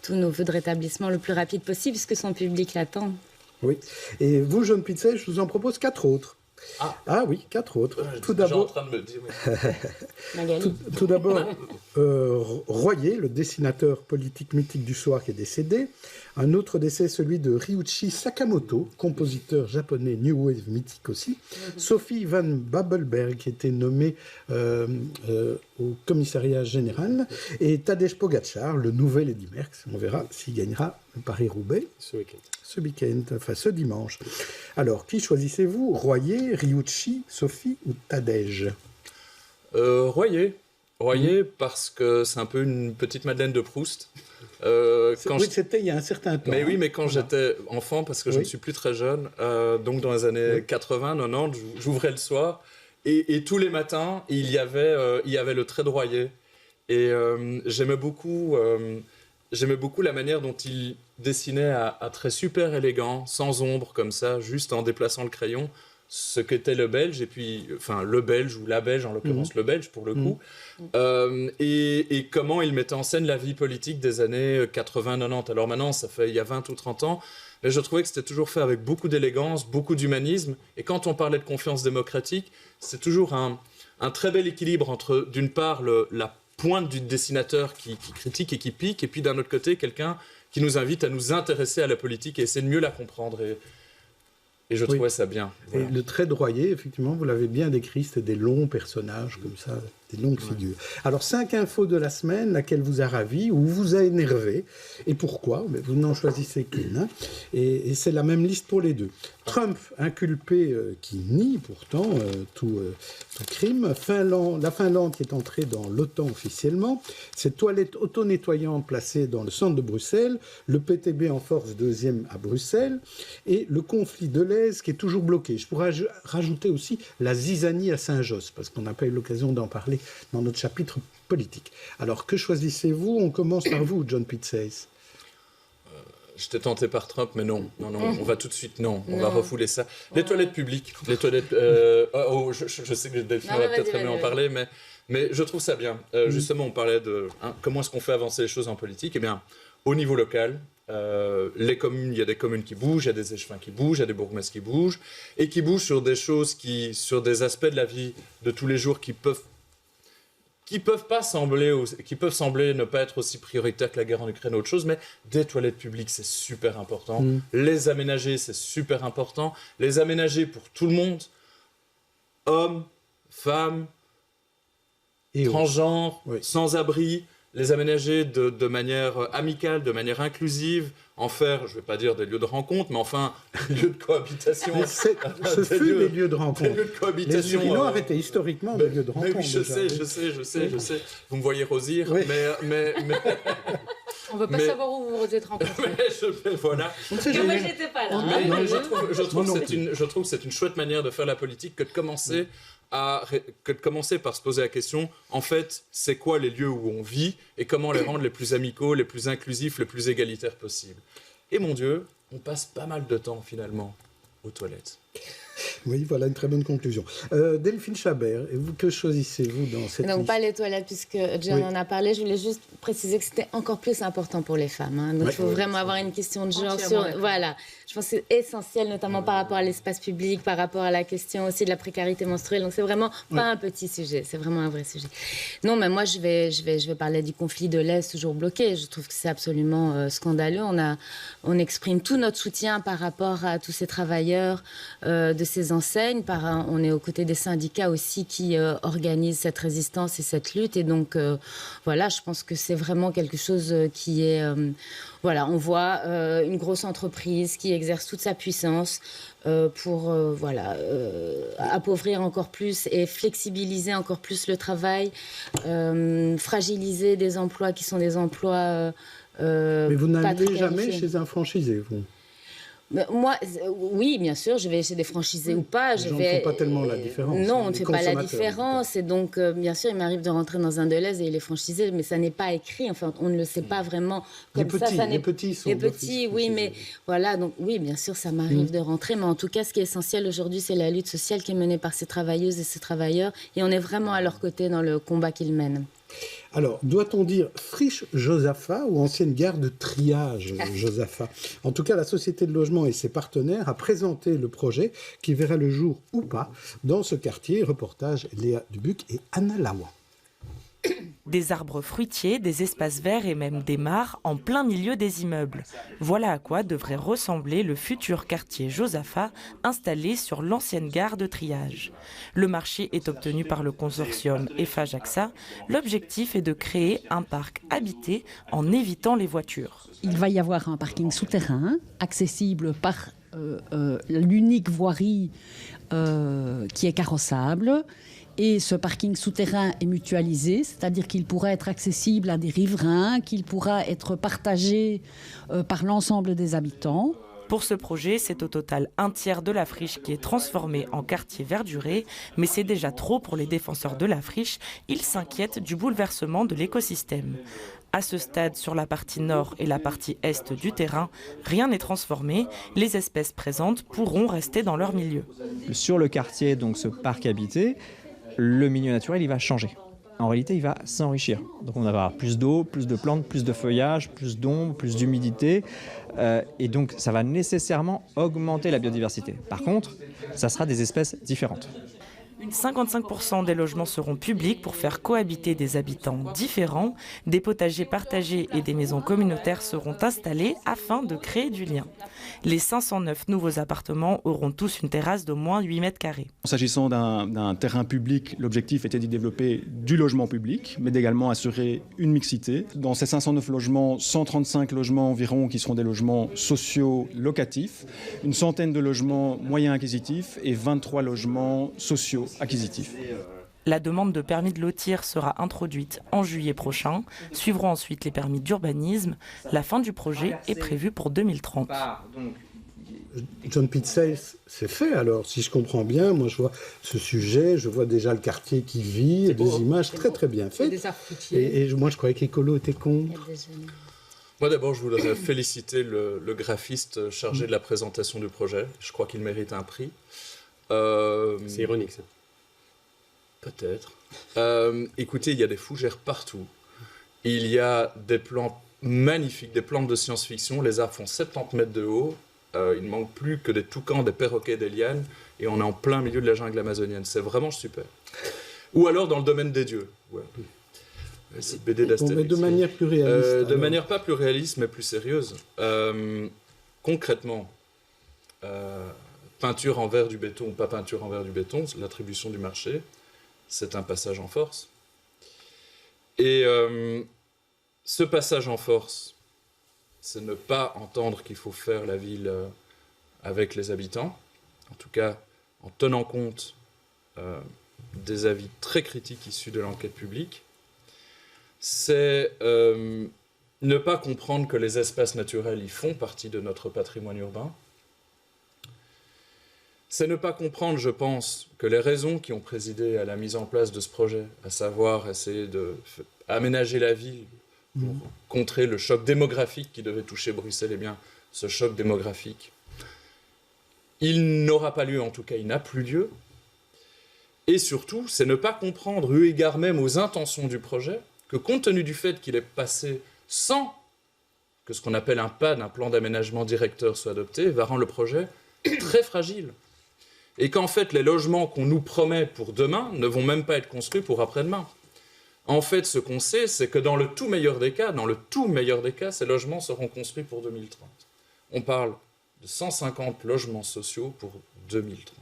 tous nos vœux de rétablissement le plus rapide possible, puisque son public l'attend. Oui. Et vous, John Pitzeis, je vous en propose 4 autres. Ah oui, 4 autres. Tout d'abord, en train de me dire. Tout d'abord, Royer, le dessinateur politique mythique du soir qui est décédé. Un autre décès, celui de Ryuichi Sakamoto, compositeur japonais New Wave mythique aussi. Sophie van Babelberg, qui était nommée au commissariat général. Et Tadej Pogacar, le nouvel Eddy Merckx. On verra s'il gagnera le Paris-Roubaix. Ce week-end, enfin ce dimanche. Alors, qui choisissez-vous? Royer, Ryuichi, Sophie ou Tadej? Royer. Royer, parce que c'est un peu une petite Madeleine de Proust. C'était il y a un certain temps. Mais oui, mais quand j'étais enfant, parce que je ne suis plus très jeune, donc dans les années 80, 90, j'ouvrais le soir, et tous les matins, il y avait le trait de Royer. Et j'aimais beaucoup la manière dont il dessinait à traits super élégants, sans ombre, comme ça, juste en déplaçant le crayon, ce qu'était le Belge, et puis, enfin, le Belge, ou la Belge, en l'occurrence le Belge, pour le coup, et comment il mettait en scène la vie politique des années 80-90. Alors maintenant, ça fait il y a 20 ou 30 ans, mais je trouvais que c'était toujours fait avec beaucoup d'élégance, beaucoup d'humanisme, et quand on parlait de confiance démocratique, c'est toujours un très bel équilibre entre, d'une part, la pointe du dessinateur qui critique et qui pique, et puis d'un autre côté, quelqu'un qui nous invite à nous intéresser à la politique et essayer de mieux la comprendre. Et je trouvais ça bien. Voilà. Et le trait de Royer, effectivement, vous l'avez bien décrit, c'était des longs personnages comme ça, des longues figures. Alors, 5 infos de la semaine, laquelle vous a ravi ou vous a énervé. Et pourquoi? Mais vous n'en choisissez qu'une. Hein. Et c'est la même liste pour les deux. Trump, inculpé, qui nie pourtant tout crime. La Finlande qui est entrée dans l'OTAN officiellement. Ces toilettes auto-nettoyantes placées dans le centre de Bruxelles. Le PTB en force 2e à Bruxelles. Et le conflit de l'Aise qui est toujours bloqué. Je pourrais rajouter aussi la zizanie à Saint-Josse, parce qu'on n'a pas eu l'occasion d'en parler dans notre chapitre politique. Alors, que choisissez-vous? On commence par vous, John Pitsays. J'étais tenté par Trump, mais non, on va tout de suite, on va refouler ça. Les toilettes publiques, les toilettes... je sais que Delphine va peut-être aimer en parler, mais je trouve ça bien. Justement, on parlait de comment est-ce qu'on fait avancer les choses en politique. Eh bien, au niveau local, les communes, il y a des communes qui bougent, il y a des échevins qui bougent, il y a des bourgmestres qui bougent, et qui bougent sur des choses, sur des aspects de la vie de tous les jours qui peuvent sembler ne pas être aussi prioritaires que la guerre en Ukraine ou autre chose, mais des toilettes publiques, c'est super important. Les aménager, c'est super important. Les aménager pour tout le monde, hommes, femmes, transgenres, sans-abri, les aménager de manière amicale, de manière inclusive, en faire, je ne vais pas dire des lieux de rencontre, mais enfin, des lieux de cohabitation. Ce fut des lieux de rencontre. Des lieux de cohabitation. Les Urinoirs étaient historiquement des lieux de rencontre. Mais oui, je sais. Vous me voyez rosir, mais... On ne veut pas savoir où vous êtes rencontrés. Voilà. Moi, j'étais pas là. Mais je trouve que c'est une chouette manière de faire la politique que de commencer par se poser la question, en fait, c'est quoi les lieux où on vit et comment les rendre les plus amicaux, les plus inclusifs, les plus égalitaires possibles. Et mon Dieu, on passe pas mal de temps, finalement, aux toilettes. Oui, voilà une très bonne conclusion. Delphine Chabert, et vous, que choisissez-vous dans cette liste? Pas les toilettes, puisque John en a parlé. Je voulais juste préciser que c'était encore plus important pour les femmes. Hein. Donc, il faut vraiment avoir une question de genre sur... Voilà. Je pense que c'est essentiel, notamment par rapport à l'espace public, par rapport à la question aussi de la précarité menstruelle. Donc, c'est vraiment pas un petit sujet. C'est vraiment un vrai sujet. Non, mais moi, je vais parler du conflit de l'Est toujours bloqué. Je trouve que c'est absolument scandaleux. On exprime tout notre soutien par rapport à tous ces travailleurs de ces enseignes. On est aux côtés des syndicats aussi qui organisent cette résistance et cette lutte. Et donc, voilà, je pense que c'est vraiment quelque chose qui est... voilà, on voit une grosse entreprise qui exerce toute sa puissance pour appauvrir encore plus et flexibiliser encore plus le travail, fragiliser des emplois qui sont des emplois Mais vous n'allez jamais qualifiés. chez un franchisé, vous? Moi, oui, bien sûr, je vais chez des franchisés ou pas. Les gens ne font pas tellement la différence. Non, on ne Les fait pas la consommateurs, différence. Et donc, bien sûr, il m'arrive de rentrer dans un Deleuze et il est franchisé, mais ça n'est pas écrit. Enfin, on ne le sait pas vraiment comme ça. Les petits sont les petits, oui, mais voilà. Donc, oui, bien sûr, ça m'arrive de rentrer. Mais en tout cas, ce qui est essentiel aujourd'hui, c'est la lutte sociale qui est menée par ces travailleuses et ces travailleurs. Et on est vraiment à leur côté dans le combat qu'ils mènent. Alors, doit-on dire friche Josaphat ou ancienne gare de triage Josaphat? En tout cas, la Société de logement et ses partenaires a présenté le projet qui verra le jour ou pas dans ce quartier. Reportage Léa Dubuc et Anna Lawan. Des arbres fruitiers, des espaces verts et même des mares en plein milieu des immeubles. Voilà à quoi devrait ressembler le futur quartier Josaphat installé sur l'ancienne gare de triage. Le marché est obtenu par le consortium EFA-JAXA. L'objectif est de créer un parc habité en évitant les voitures. Il va y avoir un parking souterrain accessible par l'unique voirie qui est carrossable. Et ce parking souterrain est mutualisé, c'est-à-dire qu'il pourra être accessible à des riverains, qu'il pourra être partagé par l'ensemble des habitants. Pour ce projet, c'est au total un tiers de la friche qui est transformée en quartier verduré, mais c'est déjà trop pour les défenseurs de la friche. Ils s'inquiètent du bouleversement de l'écosystème. À ce stade, sur la partie nord et la partie est du terrain, rien n'est transformé. Les espèces présentes pourront rester dans leur milieu. Sur le quartier, donc ce parc habité, le milieu naturel, il va changer. En réalité, il va s'enrichir. Donc on va avoir plus d'eau, plus de plantes, plus de feuillage, plus d'ombre, plus d'humidité. Et donc ça va nécessairement augmenter la biodiversité. Par contre, ça sera des espèces différentes. 55% des logements seront publics pour faire cohabiter des habitants différents. Des potagers partagés et des maisons communautaires seront installés afin de créer du lien. Les 509 nouveaux appartements auront tous une terrasse d'au moins 8 mètres carrés. S'agissant d'un terrain public, l'objectif était d'y développer du logement public, mais d'également assurer une mixité. Dans ces 509 logements, 135 logements environ qui seront des logements sociaux locatifs, une centaine de logements moyens acquisitifs et 23 logements sociaux acquisitifs. La demande de permis de lotir sera introduite en juillet prochain. Suivront ensuite les permis d'urbanisme. La fin du projet est prévue pour 2030. John Pitzel, c'est fait alors, si je comprends bien. Moi, je vois ce sujet, je vois déjà le quartier qui vit, des images très très bien faites. Et moi, je croyais qu'Écolo était contre. Moi, d'abord, je voudrais féliciter le graphiste chargé de la présentation du projet. Je crois qu'il mérite un prix. C'est ironique, ça. Peut-être. Écoutez, il y a des fougères partout. Il y a des plantes magnifiques, des plantes de science-fiction. Les arbres font 70 mètres de haut. Il ne manque plus que des toucans, des perroquets, des lianes. Et on est en plein milieu de la jungle amazonienne. C'est vraiment super. Ou alors dans le domaine des dieux. Ouais. Cette BD d'Astérix. Mais de manière plus réaliste. De manière pas plus réaliste, mais plus sérieuse. Concrètement, peinture en verre du béton ou pas peinture en verre du béton, l'attribution du marché, c'est un passage en force. Et ce passage en force, c'est ne pas entendre qu'il faut faire la ville avec les habitants, en tout cas en tenant compte des avis très critiques issus de l'enquête publique. C'est ne pas comprendre que les espaces naturels y font partie de notre patrimoine urbain. C'est ne pas comprendre, je pense, que les raisons qui ont présidé à la mise en place de ce projet, à savoir essayer d'aménager la ville pour contrer le choc démographique qui devait toucher Bruxelles, eh bien, ce choc démographique, il n'aura pas lieu, en tout cas, il n'a plus lieu. Et surtout, c'est ne pas comprendre, eu égard même aux intentions du projet, que compte tenu du fait qu'il est passé sans que ce qu'on appelle un PAD, un plan d'aménagement directeur, soit adopté, va rendre le projet très fragile. Et qu'en fait, les logements qu'on nous promet pour demain ne vont même pas être construits pour après-demain. En fait, ce qu'on sait, c'est que dans le tout meilleur des cas, ces logements seront construits pour 2030. On parle de 150 logements sociaux pour 2030.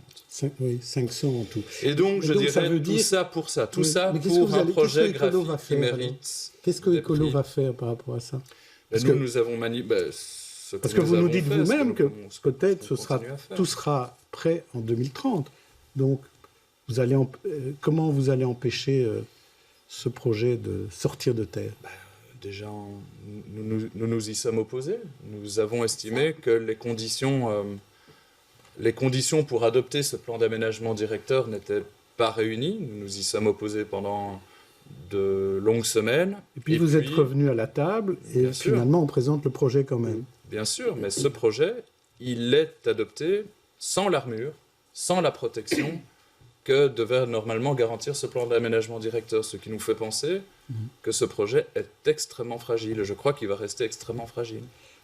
Oui, 500 en tout. Et donc, je dirais ça veut dire... tout ça pour ça. Tout oui, ça pour un projet graphique qui mérite... Qu'est-ce que Écolo va faire par rapport à ça? Nous avons parce que vous nous dites vous-même que peut-être tout sera prêt en 2030. Donc, comment vous allez empêcher ce projet de sortir de terre? Déjà, nous y sommes opposés. Nous avons estimé que les conditions pour adopter ce plan d'aménagement directeur n'étaient pas réunies. Nous nous y sommes opposés pendant de longues semaines. Et puis vous êtes revenu à la table et finalement on présente le projet quand même. Bien sûr, mais ce projet, il est adopté sans l'armure, sans la protection que devait normalement garantir ce plan d'aménagement directeur, ce qui nous fait penser que ce projet est extrêmement fragile. Je crois qu'il va rester extrêmement fragile.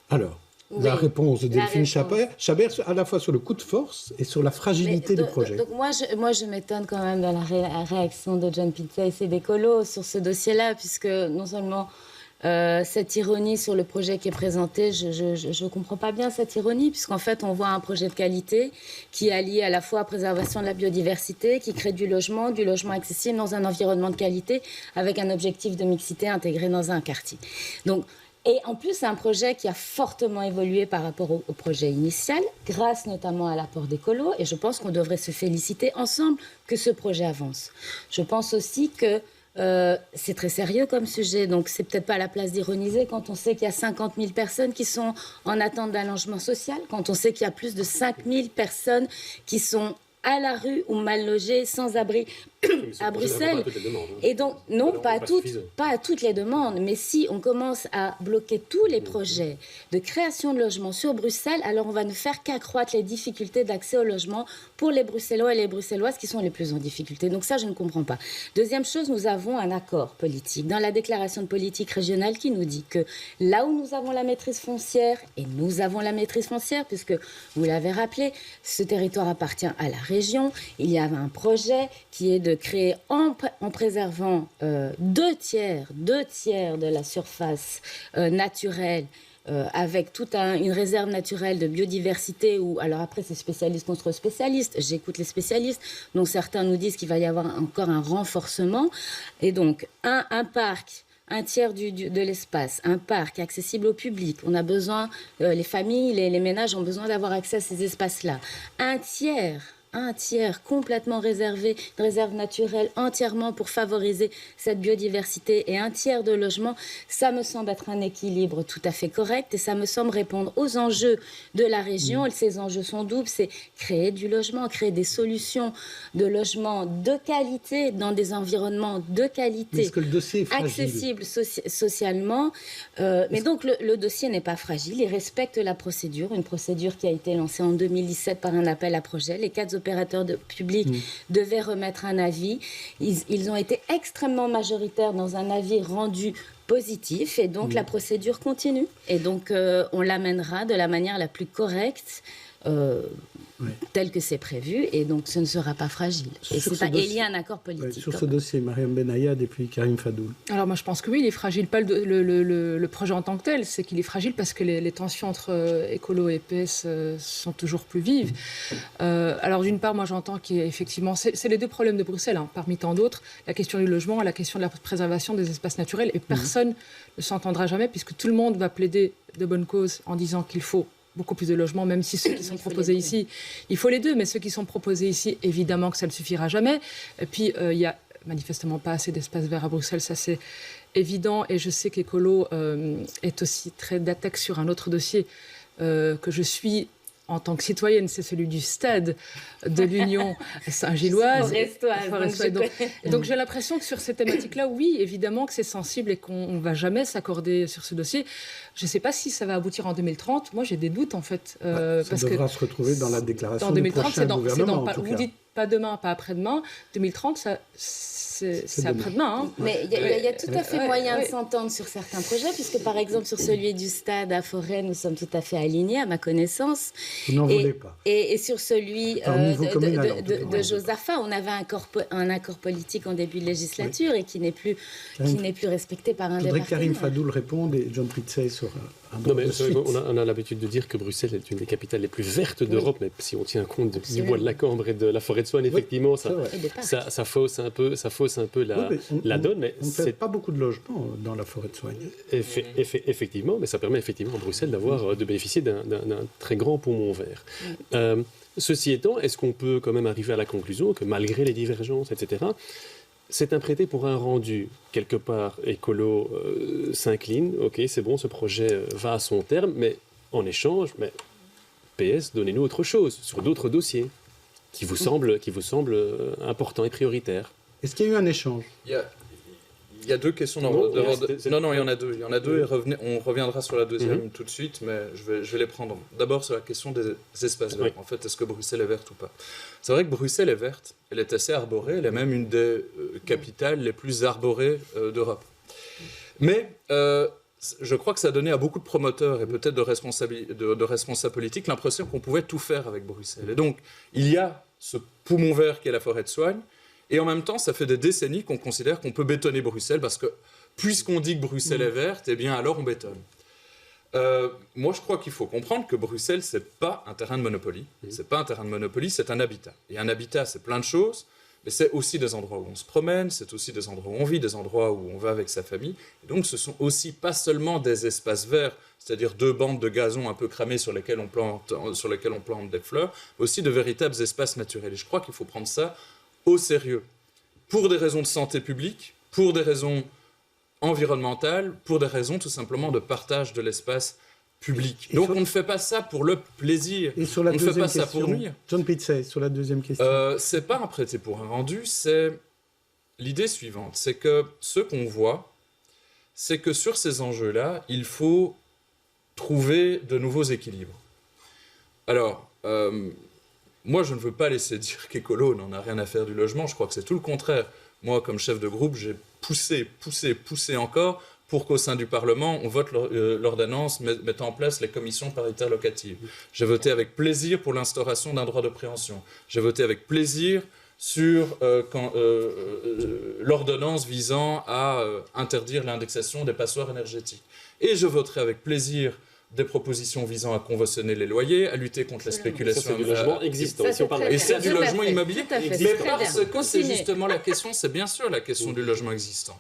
Alors, Oui, la réponse de Delphine réponse. Chabert, à la fois sur le coup de force et sur la fragilité du projet. Donc moi, je m'étonne quand même de la réaction de John Pitzer et des colos sur ce dossier-là, puisque non seulement cette ironie sur le projet qui est présenté, je ne comprends pas bien cette ironie, puisqu'en fait, on voit un projet de qualité qui allie à la fois préservation de la biodiversité, qui crée du logement accessible dans un environnement de qualité, avec un objectif de mixité intégré dans un quartier. Donc, et en plus, c'est un projet qui a fortement évolué par rapport au projet initial, grâce notamment à l'apport d'écolos, et je pense qu'on devrait se féliciter ensemble que ce projet avance. Je pense aussi que c'est très sérieux comme sujet, donc c'est peut-être pas la place d'ironiser quand on sait qu'il y a 50 000 personnes qui sont en attente d'un logement social, quand on sait qu'il y a plus de 5 000 personnes qui sont à la rue ou mal logées, sans abri à Bruxelles. Et donc, non, pas à toutes les demandes, mais si on commence à bloquer tous les projets de création de logements sur Bruxelles, alors on va ne faire qu'accroître les difficultés d'accès au logement pour les Bruxellois et les Bruxelloises qui sont les plus en difficulté. Donc ça, je ne comprends pas. Deuxième chose, nous avons un accord politique dans la déclaration de politique régionale qui nous dit que là où nous avons la maîtrise foncière, et nous avons la maîtrise foncière, puisque vous l'avez rappelé, ce territoire appartient à la région, il y avait un projet qui est de créer en préservant 2 tiers de la surface naturelle avec toute une réserve naturelle de biodiversité où, alors après c'est spécialiste contre spécialiste, j'écoute les spécialistes, donc certains nous disent qu'il va y avoir encore un renforcement, et donc un parc, un tiers de l'espace, un parc accessible au public. On a besoin, les familles, les ménages ont besoin d'avoir accès à ces espaces-là. Un tiers complètement réservé, une réserve naturelle entièrement pour favoriser cette biodiversité, et un tiers de logement, ça me semble être un équilibre tout à fait correct, et ça me semble répondre aux enjeux de la région. Et ces enjeux sont doubles, c'est créer du logement, créer des solutions de logement de qualité dans des environnements de qualité. Est-ce que le dossier est fragile ? Accessible socialement. Mais donc le dossier n'est pas fragile, il respecte la procédure, une procédure qui a été lancée en 2017 par un appel à projet. Les 4 opérateurs publics devaient remettre un avis. Ils ont été extrêmement majoritaires dans un avis rendu positif, et donc la procédure continue. Et donc on l'amènera de la manière la plus correcte, tel que c'est prévu, et donc ce ne sera pas fragile. Et il y a un accord politique. Sur ce dossier, Mariam Benayad et puis Karim Fadoul. Alors moi je pense que oui, il est fragile, pas le projet en tant que tel, c'est qu'il est fragile parce que les tensions entre écolo et PS sont toujours plus vives. Alors d'une part, moi j'entends qu'effectivement, c'est les 2 problèmes de Bruxelles, parmi tant d'autres, la question du logement et la question de la préservation des espaces naturels, et personne ne s'entendra jamais, puisque tout le monde va plaider de bonne cause en disant qu'il faut beaucoup plus de logements, même si ceux qui sont proposés ici, il faut les 2, mais ceux qui sont proposés ici, évidemment que ça ne suffira jamais. Et puis, il n'y a manifestement pas assez d'espace vert à Bruxelles, ça c'est évident, et je sais qu'Écolo est aussi très d'attaque sur un autre dossier que je suis en tant que citoyenne, c'est celui du stade de l'Union Saint-Gilloise. Donc j'ai l'impression que sur ces thématiques-là, oui, évidemment que c'est sensible et qu'on ne va jamais s'accorder sur ce dossier. Je ne sais pas si ça va aboutir en 2030. Moi, j'ai des doutes, en fait. Ça devra se retrouver dans la déclaration en 2030, du prochain gouvernement, vous dites pas demain, pas après-demain. 2030, c'est après-demain. Mais il y a tout à fait moyen de s'entendre sur certains projets, puisque par exemple sur celui du stade à Forêt, nous sommes tout à fait alignés, à ma connaissance. Vous n'en voulez pas. Et sur celui de Josaphat, on avait un accord politique en début de législature, et qui n'est plus respecté par un des partenaires. Karim Fadoul réponde et John Pitzer sera Non, mais on a l'habitude de dire que Bruxelles est une des capitales les plus vertes d'Europe, mais si on tient compte du bois de la Cambre et de la forêt de Soignes, effectivement, ça fausse un peu la donne. Mais on ne fait pas beaucoup de logements dans la forêt de Soignes. Effectivement, mais ça permet effectivement à Bruxelles de bénéficier d'un très grand poumon vert. Ceci étant, est-ce qu'on peut quand même arriver à la conclusion que malgré les divergences, etc., c'est un prêté pour un rendu. Quelque part, Écolo s'incline, ok, c'est bon, ce projet va à son terme, mais en échange, PS, donnez-nous autre chose, sur d'autres dossiers qui vous semblent importants et prioritaires. Est-ce qu'il y a eu un échange ? Il Il y a deux questions. Non, il y en a deux. Il y en a deux et on reviendra sur la deuxième tout de suite, mais je vais les prendre. D'abord, sur la question des espaces verts. En fait, est-ce que Bruxelles est verte ou pas? C'est vrai que Bruxelles est verte. Elle est assez arborée. Elle est même une des capitales les plus arborées d'Europe. Mais je crois que ça a donné à beaucoup de promoteurs et peut-être de responsables politiques l'impression qu'on pouvait tout faire avec Bruxelles. Et donc, il y a ce poumon vert qui est la forêt de Soignes. Et en même temps, ça fait des décennies qu'on considère qu'on peut bétonner Bruxelles parce que puisqu'on dit que Bruxelles est verte, eh bien alors on bétonne. Moi, je crois qu'il faut comprendre que Bruxelles, c'est pas un terrain de Monopoly. C'est pas un terrain de Monopoly, c'est un habitat. Et un habitat, c'est plein de choses, mais c'est aussi des endroits où on se promène, c'est aussi des endroits où on vit, des endroits où on va avec sa famille. Et donc, ce sont aussi pas seulement des espaces verts, c'est-à-dire 2 bandes de gazon un peu cramées sur lesquelles on plante des fleurs, mais aussi de véritables espaces naturels. Et je crois qu'il faut prendre ça au sérieux, pour des raisons de santé publique, pour des raisons environnementales, pour des raisons tout simplement de partage de l'espace public. Donc on ne fait pas ça pour le plaisir, et sur la on ne fait pas ça pour nuire. John Pizzey, sur la deuxième question. C'est pas un prêté pour un rendu, c'est l'idée suivante, c'est que ce qu'on voit, c'est que sur ces enjeux-là, il faut trouver de nouveaux équilibres. Alors, moi, je ne veux pas laisser dire qu'Écolo n'en a rien à faire du logement. Je crois que c'est tout le contraire. Moi, comme chef de groupe, j'ai poussé encore pour qu'au sein du Parlement, on vote l'ordonnance mettant en place les commissions paritaires locatives. J'ai voté avec plaisir pour l'instauration d'un droit de préemption. J'ai voté avec plaisir sur l'ordonnance visant à interdire l'indexation des passoires énergétiques. Et je voterai avec plaisir des propositions visant à conventionner les loyers, à lutter contre la spéculation. Ça, c'est du logement existant. Et c'est du logement immobilier. Mais parce que c'est justement la question, c'est bien sûr la question du logement existant.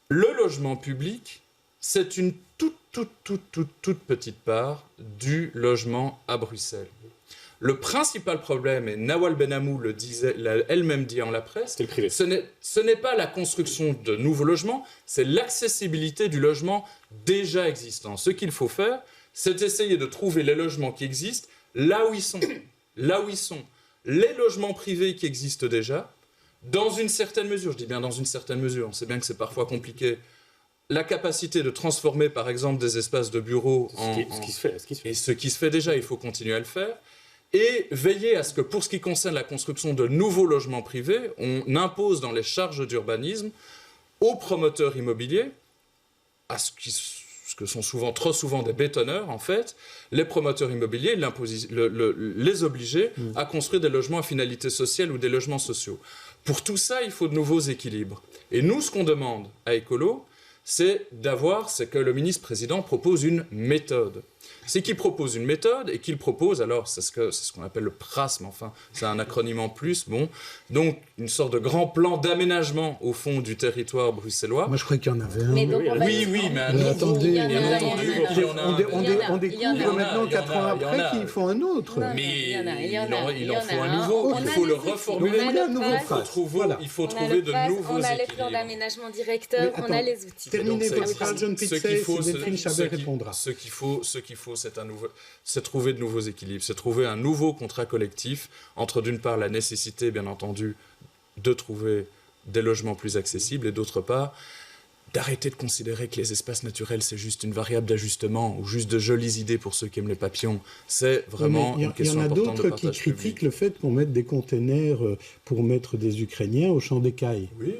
Le logement public, c'est une toute petite part du logement à Bruxelles. Le principal problème, et Nawal Benamou le disait, l'a elle-même dit en la presse, ce n'est pas la construction de nouveaux logements, c'est l'accessibilité du logement déjà existant. Ce qu'il faut faire, c'est essayer de trouver les logements qui existent là où ils sont. Là où ils sont. Les logements privés qui existent déjà, dans une certaine mesure, je dis bien dans une certaine mesure, on sait bien que c'est parfois compliqué, la capacité de transformer par exemple des espaces de bureaux ce qui se fait. Et ce qui se fait déjà, il faut continuer à le faire. Et veiller à ce que, pour ce qui concerne la construction de nouveaux logements privés, on impose dans les charges d'urbanisme aux promoteurs immobiliers, à ce que sont trop souvent des bétonneurs, en fait, les promoteurs immobiliers, les obliger à construire des logements à finalité sociale ou des logements sociaux. Pour tout ça, il faut de nouveaux équilibres. Et nous, ce qu'on demande à Écolo, c'est que le ministre-président propose une méthode. C'est qu'il propose une méthode et qu'il propose, alors c'est ce qu'on appelle le PRASM, enfin c'est un acronyme en plus, donc une sorte de grand plan d'aménagement au fond du territoire bruxellois. Moi je croyais qu'il y en avait un. Mais attendez, on découvre maintenant 4 ans après qu'il faut un autre. Mais il en faut un nouveau, il faut le reformuler. Il faut trouver de nouveaux équilibres. On a les plans d'aménagement directeur, on a les outils. Terminez votre phrase, John Pizzey, Delphine Chabert répondra. Ce qu'il faut, c'est trouver de nouveaux équilibres, c'est trouver un nouveau contrat collectif entre, d'une part, la nécessité, bien entendu, de trouver des logements plus accessibles et, d'autre part, d'arrêter de considérer que les espaces naturels, c'est juste une variable d'ajustement ou juste de jolies idées pour ceux qui aiment les papillons. C'est vraiment une question importante de partage public. Il y en a d'autres qui critiquent le fait qu'on mette des containers pour mettre des Ukrainiens au champ d'écailles. Oui.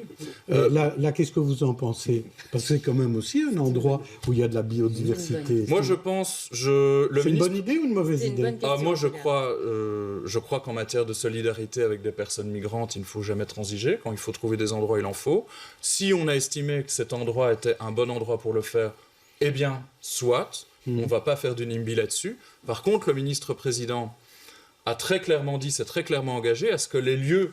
Là, qu'est-ce que vous en pensez? Parce que c'est quand même aussi un endroit où il y a de la biodiversité. Moi, je pense... C'est une bonne idée ou une mauvaise idée? Moi, je crois qu'en matière de solidarité avec des personnes migrantes, il ne faut jamais transiger. Quand il faut trouver des endroits, il en faut. Si on a estimé que cet endroit était un bon endroit pour le faire, eh bien, soit. On ne va pas faire du NIMBY là-dessus. Par contre, le ministre-président a très clairement dit, s'est très clairement engagé à ce que les lieux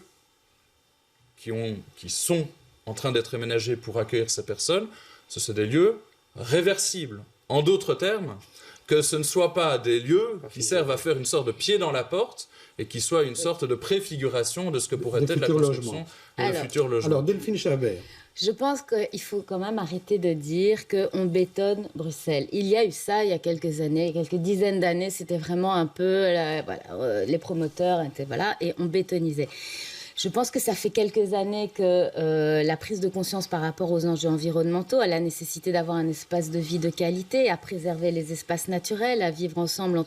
qui sont en train d'être aménagés pour accueillir ces personnes, ce sont des lieux réversibles. En d'autres termes, que ce ne soient pas des lieux qui servent à faire une sorte de pied dans la porte et qui soient une sorte de préfiguration de ce que pourrait être la construction de futurs logements. Alors, Delphine Chabert. Je pense qu'il faut quand même arrêter de dire qu'on bétonne Bruxelles. Il y a eu ça il y a quelques années, quelques dizaines d'années, c'était vraiment un peu... les promoteurs étaient... et on bétonisait. Je pense que ça fait quelques années que la prise de conscience par rapport aux enjeux environnementaux, à la nécessité d'avoir un espace de vie de qualité, à préserver les espaces naturels, à vivre ensemble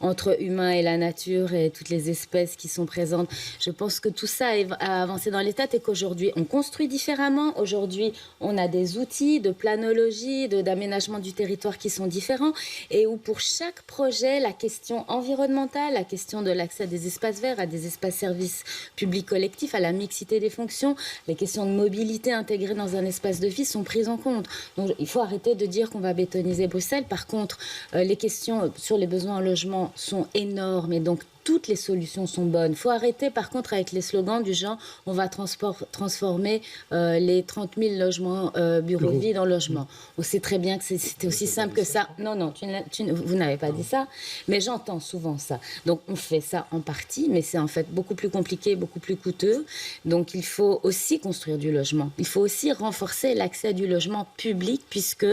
entre humains et la nature et toutes les espèces qui sont présentes. Je pense que tout ça a avancé dans l'état et qu'aujourd'hui, on construit différemment. Aujourd'hui, on a des outils de planologie, d'aménagement du territoire qui sont différents et où pour chaque projet, la question environnementale, la question de l'accès à des espaces verts, à des espaces services publics collectifs, à la mixité des fonctions, les questions de mobilité intégrées dans un espace de vie sont prises en compte. Donc il faut arrêter de dire qu'on va bétoniser Bruxelles. Par contre, les questions sur les besoins en logement sont énormes et donc toutes les solutions sont bonnes. Il faut arrêter par contre avec les slogans du genre on va transformer les 30 000 logements bureaux de vie en logements. On sait très bien que c'était aussi simple que ça. Non, vous n'avez pas dit ça, mais j'entends souvent ça. Donc on fait ça en partie, mais c'est en fait beaucoup plus compliqué, beaucoup plus coûteux. Donc il faut aussi construire du logement. Il faut aussi renforcer l'accès du logement public puisque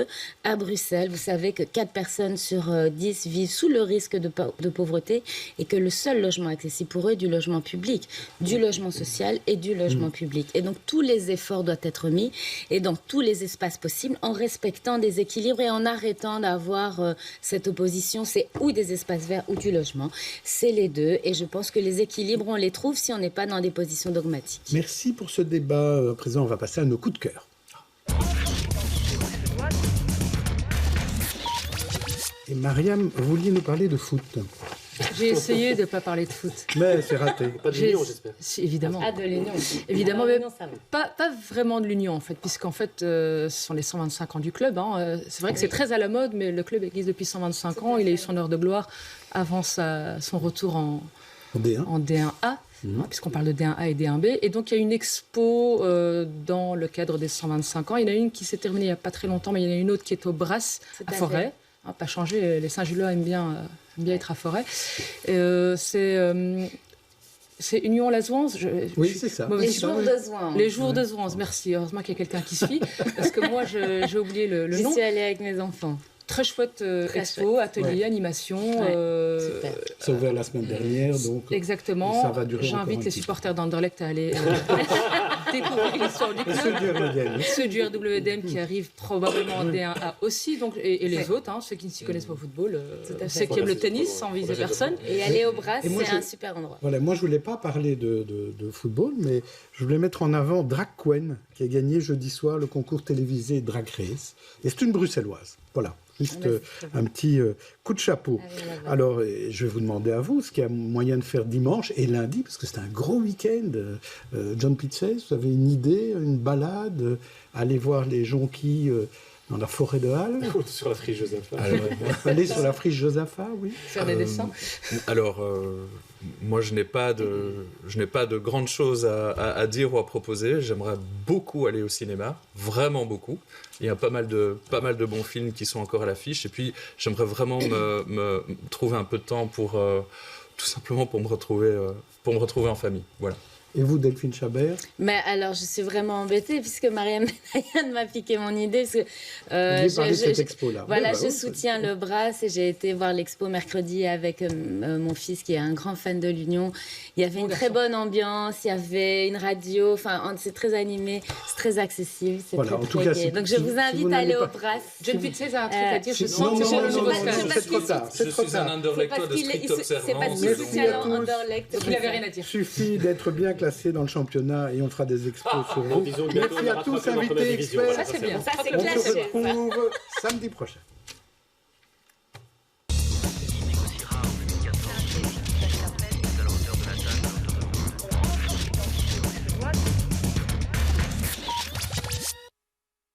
à Bruxelles, vous savez que 4 personnes sur 10 vivent sous le risque de pauvreté et que le seul logement accessible pour eux est du logement public, du logement social et du logement public. Et donc tous les efforts doivent être mis et dans tous les espaces possibles en respectant des équilibres et en arrêtant d'avoir cette opposition, c'est ou des espaces verts ou du logement. C'est les deux et je pense que les équilibres, on les trouve si on n'est pas dans des positions dogmatiques. Merci pour ce débat. À présent, on va passer à nos coups de cœur. Et Mariam, vous vouliez nous parler de foot. J'ai essayé de ne pas parler de foot. Mais c'est raté. Pas de l'Union, j'espère. Si, évidemment. Ah, de l'Union. Évidemment, Ah, mais l'Union, ça va. pas vraiment de l'Union, en fait, puisqu'en fait, ce sont les 125 ans du club. Hein. C'est vrai que c'est très à la mode, mais le club existe depuis 125 ans. Il a eu son heure de gloire avant son retour en D1A. Puisqu'on parle de D1A et D1B. Et donc, il y a une expo dans le cadre des 125 ans. Il y en a une qui s'est terminée il n'y a pas très longtemps, mais il y en a une autre qui est au Brass, à Forêt. Pas changé, les Saint-Gillois aiment bien être à Forêt. C'est Union Lazoance. Oui, c'est ça. Les jours de Zoance. Les jours de Zoance, merci. Heureusement qu'il y a quelqu'un qui suit, parce que moi, j'ai oublié le nom. J'y suis allée avec mes enfants. Très chouette expo, atelier, animation. Ça a ouvert la semaine dernière, donc exactement. Ça va durer. J'invite les supporters d'Anderlecht à aller découvrir l'histoire du club. Ceux du RWDM qui arrivent probablement en D1A aussi, donc, et les autres, ceux qui ne s'y connaissent pas au football, ceux qui aiment le tennis sans viser personne. Et aller au Brass, c'est un super endroit. Voilà, moi je voulais pas parler de football, mais je voulais mettre en avant Drag Queen, qui a gagné jeudi soir le concours télévisé Drag Race. Et c'est une Bruxelloise. Voilà. Juste un petit coup de chapeau. Alors, je vais vous demander à vous ce qu'il y a moyen de faire dimanche et lundi, parce que c'est un gros week-end. John Pitzey, vous avez une idée, une balade, aller voir les jonquilles dans la forêt de Halle. Sur la friche Josaphat. Aller sur la friche Josaphat, oui. Faire des dessins. Alors, moi, je n'ai pas de grandes choses à dire ou à proposer. J'aimerais beaucoup aller au cinéma, vraiment beaucoup. Il y a pas mal de bons films qui sont encore à l'affiche. Et puis, j'aimerais vraiment me trouver un peu de temps pour tout simplement pour me retrouver en famille. Voilà. Et vous, Delphine Chabert? Mais alors, je suis vraiment embêtée puisque Mariam Benayan m'a piqué mon idée. Parce que, je soutiens le Brass et j'ai été voir l'expo mercredi avec mon fils qui est un grand fan de l'Union. Il y avait une très bonne ambiance, il y avait une radio, enfin, c'est très animé, c'est très accessible, c'est voilà, très gai. Donc, je vous invite à aller au Brass. John Pitzey a un truc à dire, je sens que c'est le nouveau stade. C'est trop tard. Je suis un Anderlechtois de strict observance. C'est parce qu'il soutient Anderlecht. Vous n'avez rien à dire. Il suffit d'être bien classé dans le championnat et on fera des expos sur vous. Merci à tous, invités experts. Ça, c'est bien. Ça, c'est On clair. se retrouve samedi prochain.